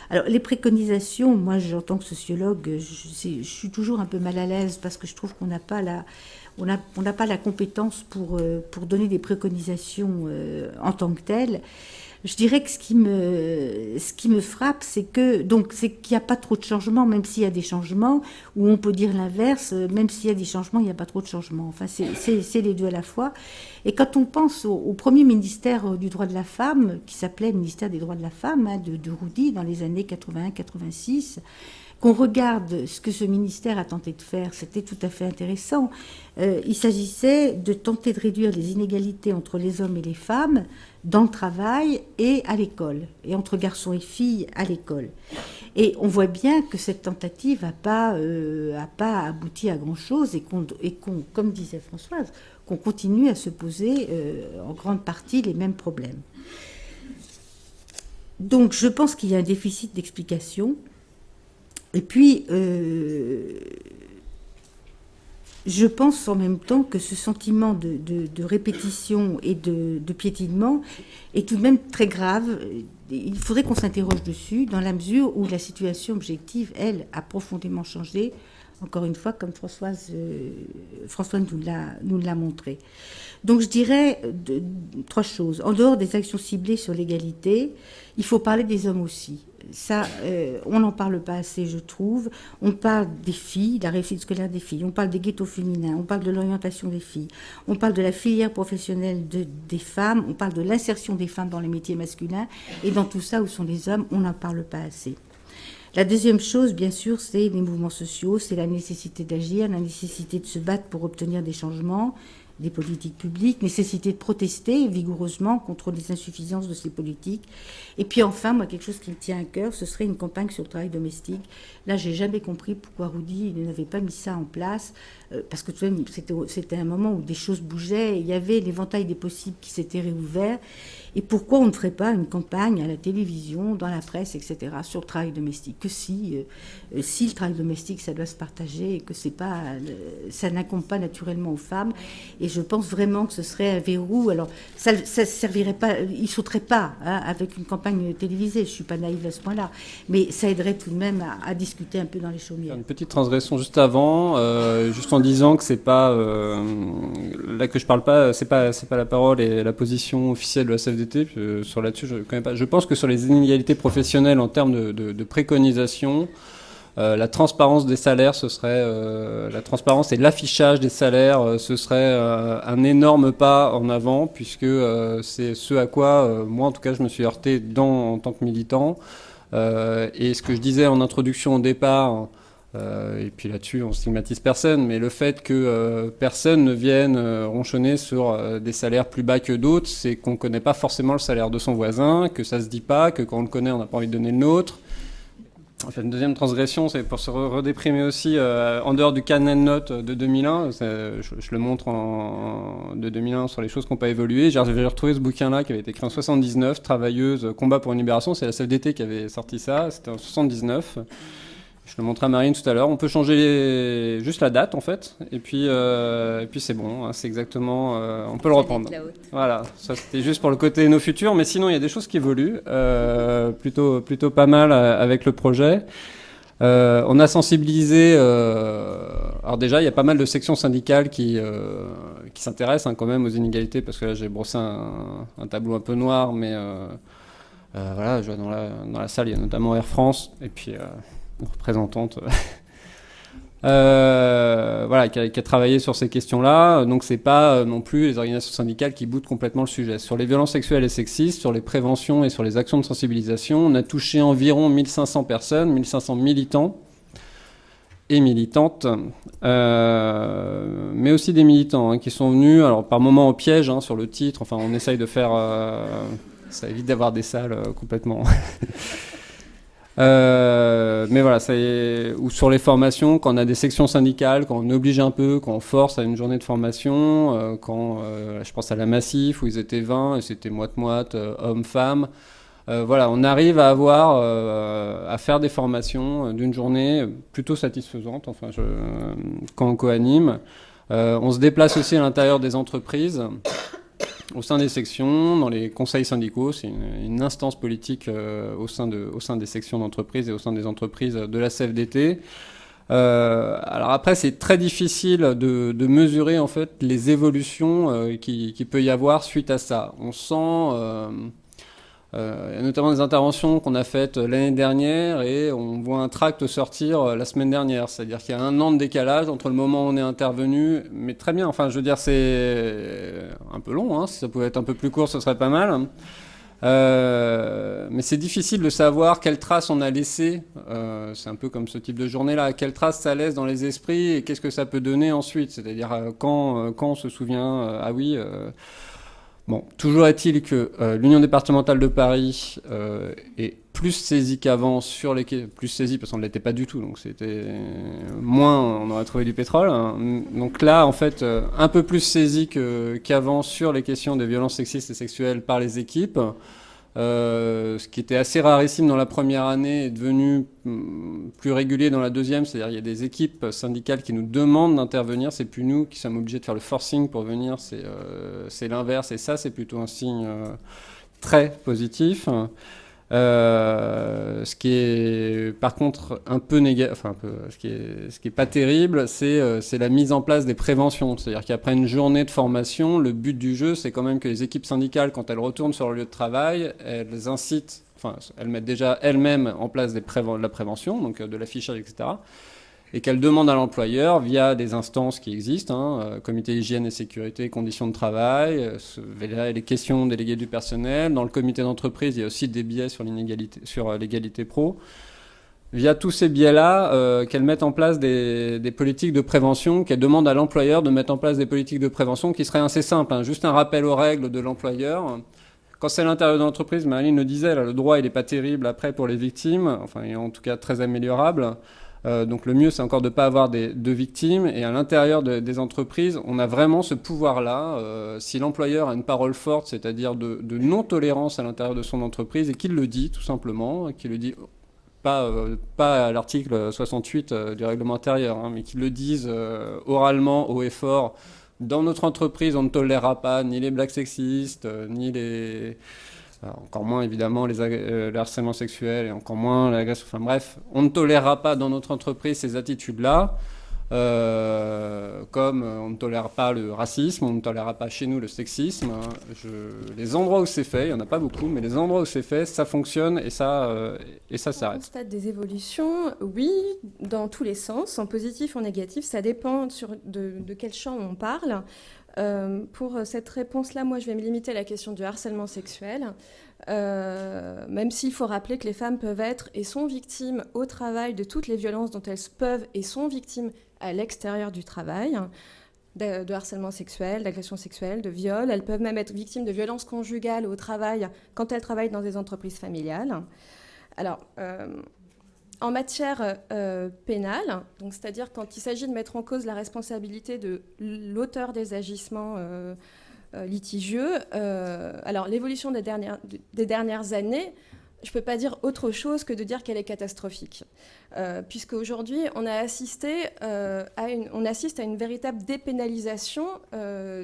Alors, les préconisations, moi, en tant que sociologue, je suis toujours un peu mal à l'aise parce que je trouve qu'on n'a pas la compétence pour donner des préconisations en tant que telles. Je dirais que ce qui me frappe, c'est qu'il n'y a pas trop de changements, même s'il y a des changements, ou on peut dire l'inverse, même s'il y a des changements, il n'y a pas trop de changements. Enfin, c'est les deux à la fois. Et quand on pense au premier ministère du droit de la femme, qui s'appelait ministère des droits de la femme, de Roudy, dans les années 81-86, qu'on regarde ce que ce ministère a tenté de faire, c'était tout à fait intéressant. Il s'agissait de tenter de réduire les inégalités entre les hommes et les femmes dans le travail et à l'école, et entre garçons et filles à l'école. Et on voit bien que cette tentative n'a pas abouti à grand-chose, et qu'on, comme disait Françoise, qu'on continue à se poser en grande partie les mêmes problèmes. Donc je pense qu'il y a un déficit d'explication. Et puis, je pense en même temps que ce sentiment de répétition et de piétinement est tout de même très grave. Il faudrait qu'on s'interroge dessus, dans la mesure où la situation objective, elle, a profondément changé. Encore une fois, comme François nous l'a montré. Donc je dirais trois choses. En dehors des actions ciblées sur l'égalité, il faut parler des hommes aussi. Ça, on n'en parle pas assez, je trouve. On parle des filles, de la réussite scolaire des filles. On parle des ghettos féminins. On parle de l'orientation des filles. On parle de la filière professionnelle des femmes. On parle de l'insertion des femmes dans les métiers masculins. Et dans tout ça, où sont les hommes, on n'en parle pas assez. La deuxième chose, bien sûr, c'est les mouvements sociaux, c'est la nécessité d'agir, la nécessité de se battre pour obtenir des changements, des politiques publiques, nécessité de protester vigoureusement contre les insuffisances de ces politiques. Et puis enfin, moi, quelque chose qui me tient à cœur, ce serait une campagne sur le travail domestique. Là, j'ai jamais compris pourquoi Roudy n'avait pas mis ça en place, parce que tout de même, c'était un moment où des choses bougeaient, il y avait l'éventail des possibles qui s'était réouvert. Et pourquoi on ne ferait pas une campagne à la télévision, dans la presse, etc., sur le travail domestique? Que si le travail domestique, ça doit se partager et que ça n'incombe pas naturellement aux femmes. Et je pense vraiment que ce serait un verrou. Alors, ça servirait pas, il sauterait pas avec une campagne télévisée. Je suis pas naïve à ce point-là, mais ça aiderait tout de même à discuter un peu dans les chaumières. Une petite transgression juste avant, juste en disant que c'est pas là que je parle pas, c'est pas la parole et la position officielle de la CFDT. Sur là-dessus, je connais pas. Je pense que sur les inégalités professionnelles en termes de préconisation. La transparence des salaires, ce serait la transparence et l'affichage des salaires, ce serait un énorme pas en avant, puisque c'est ce à quoi moi en tout cas je me suis heurté en tant que militant. Et ce que je disais en introduction au départ, et puis là-dessus on stigmatise personne, mais le fait que personne ne vienne ronchonner sur des salaires plus bas que d'autres, c'est qu'on ne connaît pas forcément le salaire de son voisin, que ça se dit pas, que quand on le connaît on n'a pas envie de donner le nôtre. Enfin, une deuxième transgression, c'est pour se redéprimer aussi, en dehors du canon de notes de 2001, je le montre de 2001 sur les choses qui n'ont pas évolué. J'ai retrouvé ce bouquin-là qui avait été écrit en 79, Travailleuse, combat pour une libération, c'est la CFDT qui avait sorti ça, c'était en 79. Je le montrerai à Marine tout à l'heure. On peut changer juste la date en fait, et puis c'est bon. Hein, c'est exactement. On peut le reprendre. Voilà. Ça c'était juste pour le côté nos futurs, mais sinon il y a des choses qui évoluent plutôt pas mal avec le projet. On a sensibilisé. Alors déjà, il y a pas mal de sections syndicales qui s'intéressent quand même aux inégalités, parce que là j'ai brossé un tableau un peu noir, mais voilà, je vois dans la salle il y a notamment Air France et puis. Une représentante voilà, qui a travaillé sur ces questions-là. Donc c'est pas non plus les organisations syndicales qui boudent complètement le sujet. Sur les violences sexuelles et sexistes, sur les préventions et sur les actions de sensibilisation, on a touché environ 1500 personnes, 1500 militants et militantes, mais aussi des militants qui sont venus, alors par moments au piège sur le titre. Enfin, on essaye de faire... ça évite d'avoir des salles complètement... mais voilà, ou sur les formations, quand on a des sections syndicales, quand on oblige un peu, quand on force à une journée de formation, quand je pense à la Massif où ils étaient 20 et c'était moite-moite, hommes-femmes. Voilà, on arrive à à faire des formations d'une journée plutôt satisfaisante. Enfin, quand on co-anime, on se déplace aussi à l'intérieur des entreprises. Au sein des sections, dans les conseils syndicaux, c'est une instance politique au sein des sections d'entreprise et au sein des entreprises de la CFDT. Alors après, c'est très difficile de mesurer en fait les évolutions qu'il peut y avoir suite à ça. On sent notamment des interventions qu'on a faites l'année dernière et on voit un tract sortir la semaine dernière. C'est-à-dire qu'il y a 1 an de décalage entre le moment où on est intervenu, mais très bien. Enfin, je veux dire, c'est un peu long. Si ça pouvait être un peu plus court, ce serait pas mal. Mais c'est difficile de savoir quelle trace on a laissé. C'est un peu comme ce type de journée-là. Quelle trace ça laisse dans les esprits et qu'est-ce que ça peut donner ensuite. C'est-à-dire quand on se souvient, ah oui... Bon, toujours est-il que l'Union départementale de Paris est plus saisie qu'avant sur plus saisie parce qu'on ne l'était pas du tout, donc c'était moins, on aurait trouvé du pétrole. Donc là, en fait, un peu plus saisie qu'avant sur les questions des violences sexistes et sexuelles par les équipes. Ce qui était assez rarissime dans la première année est devenu plus régulier dans la deuxième, c'est-à-dire il y a des équipes syndicales qui nous demandent d'intervenir, c'est plus nous qui sommes obligés de faire le forcing pour venir, c'est l'inverse, et ça c'est plutôt un signe très positif. Ce qui est par contre un peu négatif, ce qui est pas terrible, c'est la mise en place des préventions. C'est-à-dire qu'après une journée de formation, le but du jeu, c'est quand même que les équipes syndicales, quand elles retournent sur le lieu de travail, elles incitent, elles mettent déjà elles-mêmes en place de la prévention, donc de l'affichage, etc. Et qu'elles demandent à l'employeur, via des instances qui existent, comité hygiène et sécurité, conditions de travail, les questions déléguées du personnel. Dans le comité d'entreprise, il y a aussi des biais sur l'égalité pro. Via tous ces biais-là, qu'elles mettent en place des politiques de prévention, qu'elles demandent à l'employeur de mettre en place des politiques de prévention qui seraient assez simples. Juste un rappel aux règles de l'employeur. Quand c'est à l'intérieur de l'entreprise, Marine le disait, là, le droit il n'est pas terrible après pour les victimes, il est en tout cas très améliorable. Donc le mieux, c'est encore de ne pas avoir de victimes. Et à l'intérieur des entreprises, on a vraiment ce pouvoir-là. Si l'employeur a une parole forte, c'est-à-dire de non-tolérance à l'intérieur de son entreprise, et qu'il le dit tout simplement, qu'il le dit pas à l'article 68 du règlement intérieur, mais qu'il le dise oralement, haut et fort, dans notre entreprise, on ne tolérera pas ni les blagues sexistes, ni les... encore moins évidemment le harcèlement sexuel et encore moins l'agression. Enfin bref, on ne tolérera pas dans notre entreprise ces attitudes-là, comme on ne tolère pas le racisme, on ne tolérera pas chez nous le sexisme. Les endroits où c'est fait, il n'y en a pas beaucoup, mais les endroits où c'est fait, ça fonctionne et ça s'arrête. On constate des évolutions, oui, dans tous les sens, en positif, en négatif, ça dépend de quel champ on parle. Pour cette réponse-là, moi, je vais me limiter à la question du harcèlement sexuel, même s'il faut rappeler que les femmes peuvent être et sont victimes au travail de toutes les violences dont elles peuvent et sont victimes à l'extérieur du travail, de harcèlement sexuel, d'agression sexuelle, de viol. Elles peuvent même être victimes de violences conjugales au travail quand elles travaillent dans des entreprises familiales. Alors, en matière pénale, donc c'est-à-dire quand il s'agit de mettre en cause la responsabilité de l'auteur des agissements litigieux, alors l'évolution des dernières années, je ne peux pas dire autre chose que de dire qu'elle est catastrophique. Puisque aujourd'hui, on assiste à une véritable dépénalisation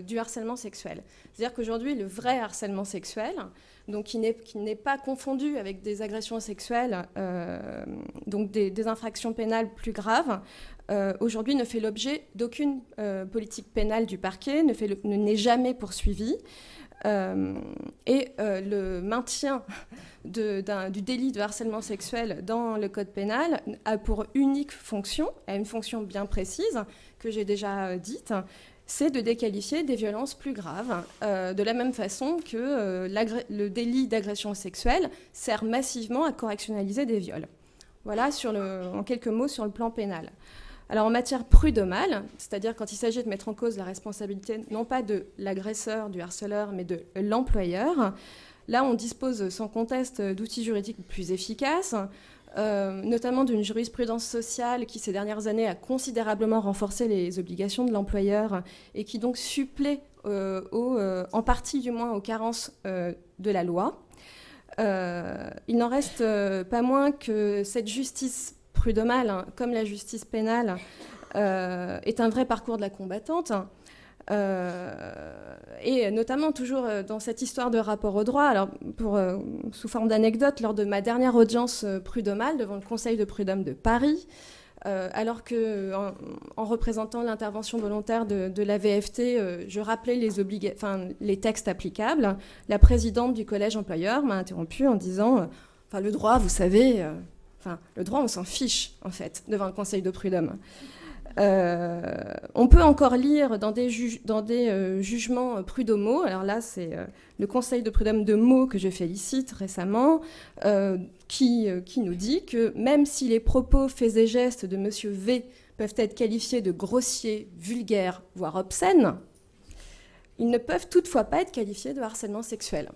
du harcèlement sexuel. C'est-à-dire qu'aujourd'hui, le vrai harcèlement sexuel, donc qui n'est pas confondu avec des agressions sexuelles, donc des infractions pénales plus graves, aujourd'hui ne fait l'objet d'aucune politique pénale du parquet, n'est jamais poursuivi. Le maintien du délit de harcèlement sexuel dans le code pénal a pour unique fonction, a une fonction bien précise que j'ai déjà dite, c'est de déqualifier des violences plus graves, de la même façon que le délit d'agression sexuelle sert massivement à correctionnaliser des viols. Voilà en quelques mots sur le plan pénal. Alors en matière prud'homale, c'est-à-dire quand il s'agit de mettre en cause la responsabilité non pas de l'agresseur, du harceleur, mais de l'employeur, là on dispose sans conteste d'outils juridiques plus efficaces, notamment d'une jurisprudence sociale qui ces dernières années a considérablement renforcé les obligations de l'employeur et qui donc supplée en partie du moins aux carences de la loi. Il n'en reste pas moins que cette justice prud'homale, comme la justice pénale, est un vrai parcours de la combattante. Et notamment toujours dans cette histoire de rapport au droit, alors sous forme d'anecdote, lors de ma dernière audience prud'homale devant le Conseil de prud'homme de Paris, alors que en représentant l'intervention volontaire de la VFT, je rappelais les textes applicables, la présidente du collège employeur m'a interrompue en disant le droit, vous savez, le droit, on s'en fiche, en fait, devant le Conseil de prud'homme. On peut encore lire dans des jugements prud'homaux, alors là, c'est le Conseil de prud'homme de Meaux, que je félicite récemment, qui nous dit que même si les propos, faits et gestes de M. V peuvent être qualifiés de grossiers, vulgaires, voire obscènes, ils ne peuvent toutefois pas être qualifiés de harcèlement sexuel.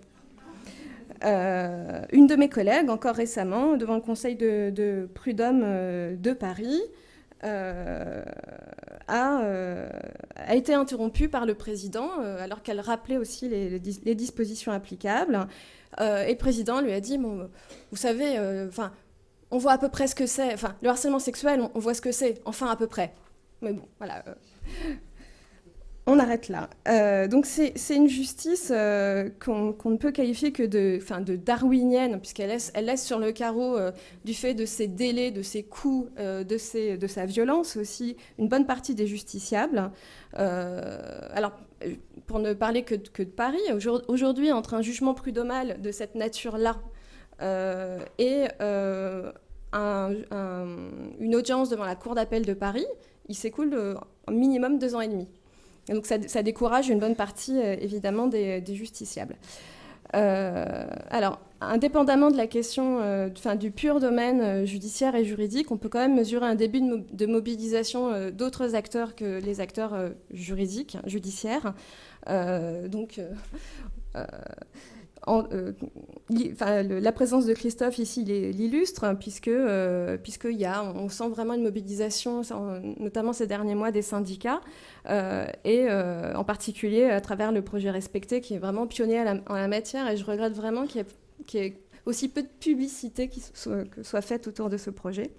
Une de mes collègues, encore récemment, devant le Conseil de prud'homme de Paris, a été interrompue par le président, alors qu'elle rappelait aussi les dispositions applicables. Et le président lui a dit, bon, vous savez, on voit à peu près ce que c'est. Le harcèlement sexuel, on voit ce que c'est, enfin à peu près. Mais bon, voilà. On arrête là. Donc c'est une justice qu'on ne peut qualifier que de darwinienne, puisqu'elle laisse sur le carreau, du fait de ses délais, de ses coûts, de sa violence aussi, une bonne partie des justiciables. Alors, pour ne parler que de Paris, aujourd'hui, entre un jugement prud'homal de cette nature-là et une audience devant la Cour d'appel de Paris, il s'écoule au minimum 2 ans et demi. Et donc ça décourage une bonne partie, évidemment, des justiciables. Alors, indépendamment de la question du pur domaine judiciaire et juridique, on peut quand même mesurer un début de mobilisation d'autres acteurs que les acteurs juridiques, judiciaires. La présence de Christophe ici l'illustre, on sent vraiment une mobilisation, notamment ces derniers mois, des syndicats, et en particulier à travers le projet Respecté, qui est vraiment pionnier en la matière, et je regrette vraiment qu'il y ait aussi peu de publicité qui soit faite autour de ce projet.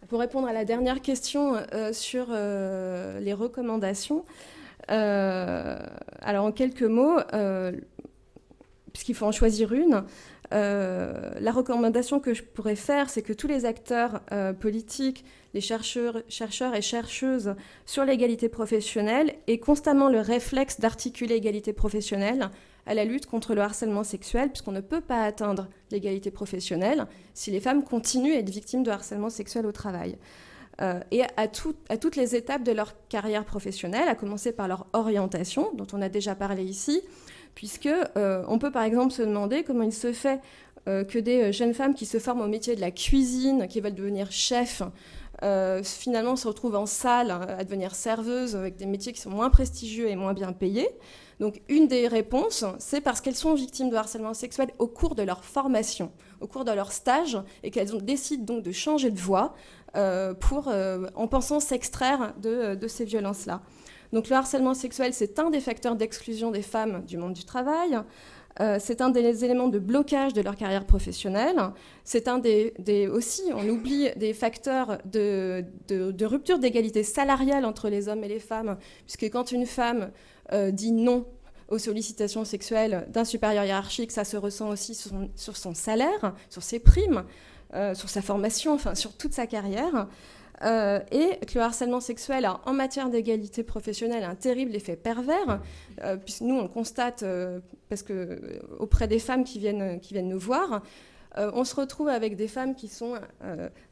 Pour répondre à la dernière question sur les recommandations, Alors en quelques mots, puisqu'il faut en choisir une, la recommandation que je pourrais faire, c'est que tous les acteurs politiques, les chercheurs et chercheuses sur l'égalité professionnelle aient constamment le réflexe d'articuler égalité professionnelle à la lutte contre le harcèlement sexuel, puisqu'on ne peut pas atteindre l'égalité professionnelle si les femmes continuent à être victimes de harcèlement sexuel au travail. Et à toutes les étapes de leur carrière professionnelle, à commencer par leur orientation, dont on a déjà parlé ici, puisque on peut par exemple se demander comment il se fait que des jeunes femmes qui se forment au métier de la cuisine, qui veulent devenir chefs, finalement se retrouvent en salle à devenir serveuses, avec des métiers qui sont moins prestigieux et moins bien payés. Donc une des réponses, c'est parce qu'elles sont victimes de harcèlement sexuel au cours de leur formation, au cours de leur stage, et qu'elles décident donc de changer de voie en pensant s'extraire de ces violences-là. Donc le harcèlement sexuel, c'est un des facteurs d'exclusion des femmes du monde du travail. C'est un des éléments de blocage de leur carrière professionnelle. C'est un aussi, on oublie, des facteurs de rupture d'égalité salariale entre les hommes et les femmes, puisque quand une femme dit non aux sollicitations sexuelles d'un supérieur hiérarchique, ça se ressent aussi sur son salaire, sur ses primes, sur sa formation, enfin sur toute sa carrière. Et que le harcèlement sexuel a, en matière d'égalité professionnelle, un terrible effet pervers, puisque nous on le constate parce que auprès des femmes qui viennent nous voir, on se retrouve avec des femmes qui sont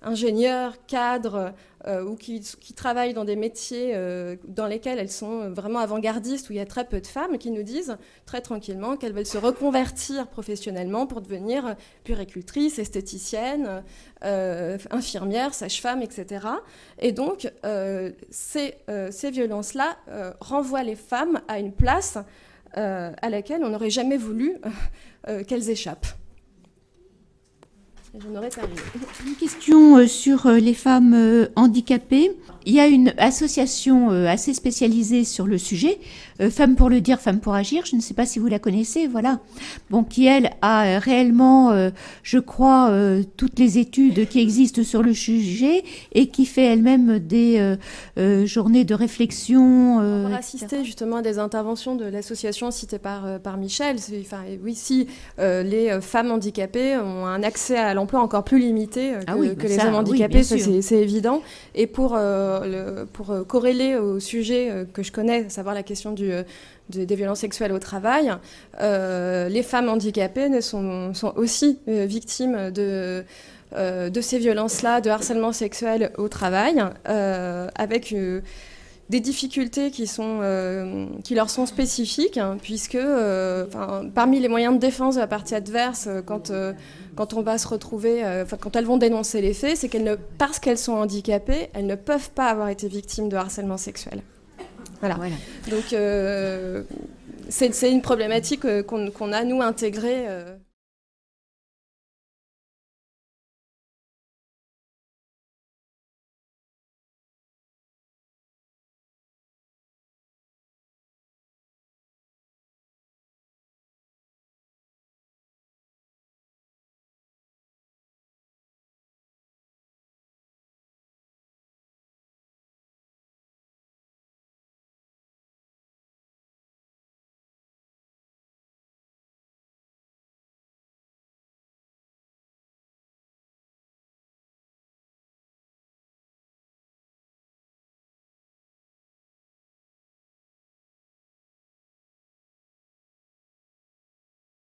ingénieurs, cadres, ou qui travaillent dans des métiers dans lesquels elles sont vraiment avant-gardistes, où il y a très peu de femmes, qui nous disent très tranquillement qu'elles veulent se reconvertir professionnellement pour devenir puéricultrices, esthéticiennes, infirmières, sages-femmes, etc. Et donc, ces violences-là renvoient les femmes à une place à laquelle on n'aurait jamais voulu qu'elles échappent. J'en aurais terminé. Une question sur les femmes handicapées. Il y a une association assez spécialisée sur le sujet, Femmes pour le dire, Femmes pour agir. Je ne sais pas si vous la connaissez, voilà. Bon, qui elle a réellement, je crois, toutes les études qui existent sur le sujet et qui fait elle-même des journées de réflexion. On va assister justement à des interventions de l'association citée par Michel. Enfin, oui, si les femmes handicapées ont un accès à l'emploi encore plus limité que les hommes handicapés, oui, c'est évident. Et pour corréler au sujet que je connais, à savoir la question des violences sexuelles au travail, les femmes handicapées sont aussi victimes de ces violences-là, de harcèlement sexuel au travail, avec des difficultés qui leur sont spécifiques, hein, puisque parmi les moyens de défense de la partie adverse, quand on va se retrouver, quand elles vont dénoncer les faits, c'est parce qu'elles sont handicapées, elles ne peuvent pas avoir été victimes de harcèlement sexuel. Voilà. Donc c'est une problématique qu'on a, nous, intégrée.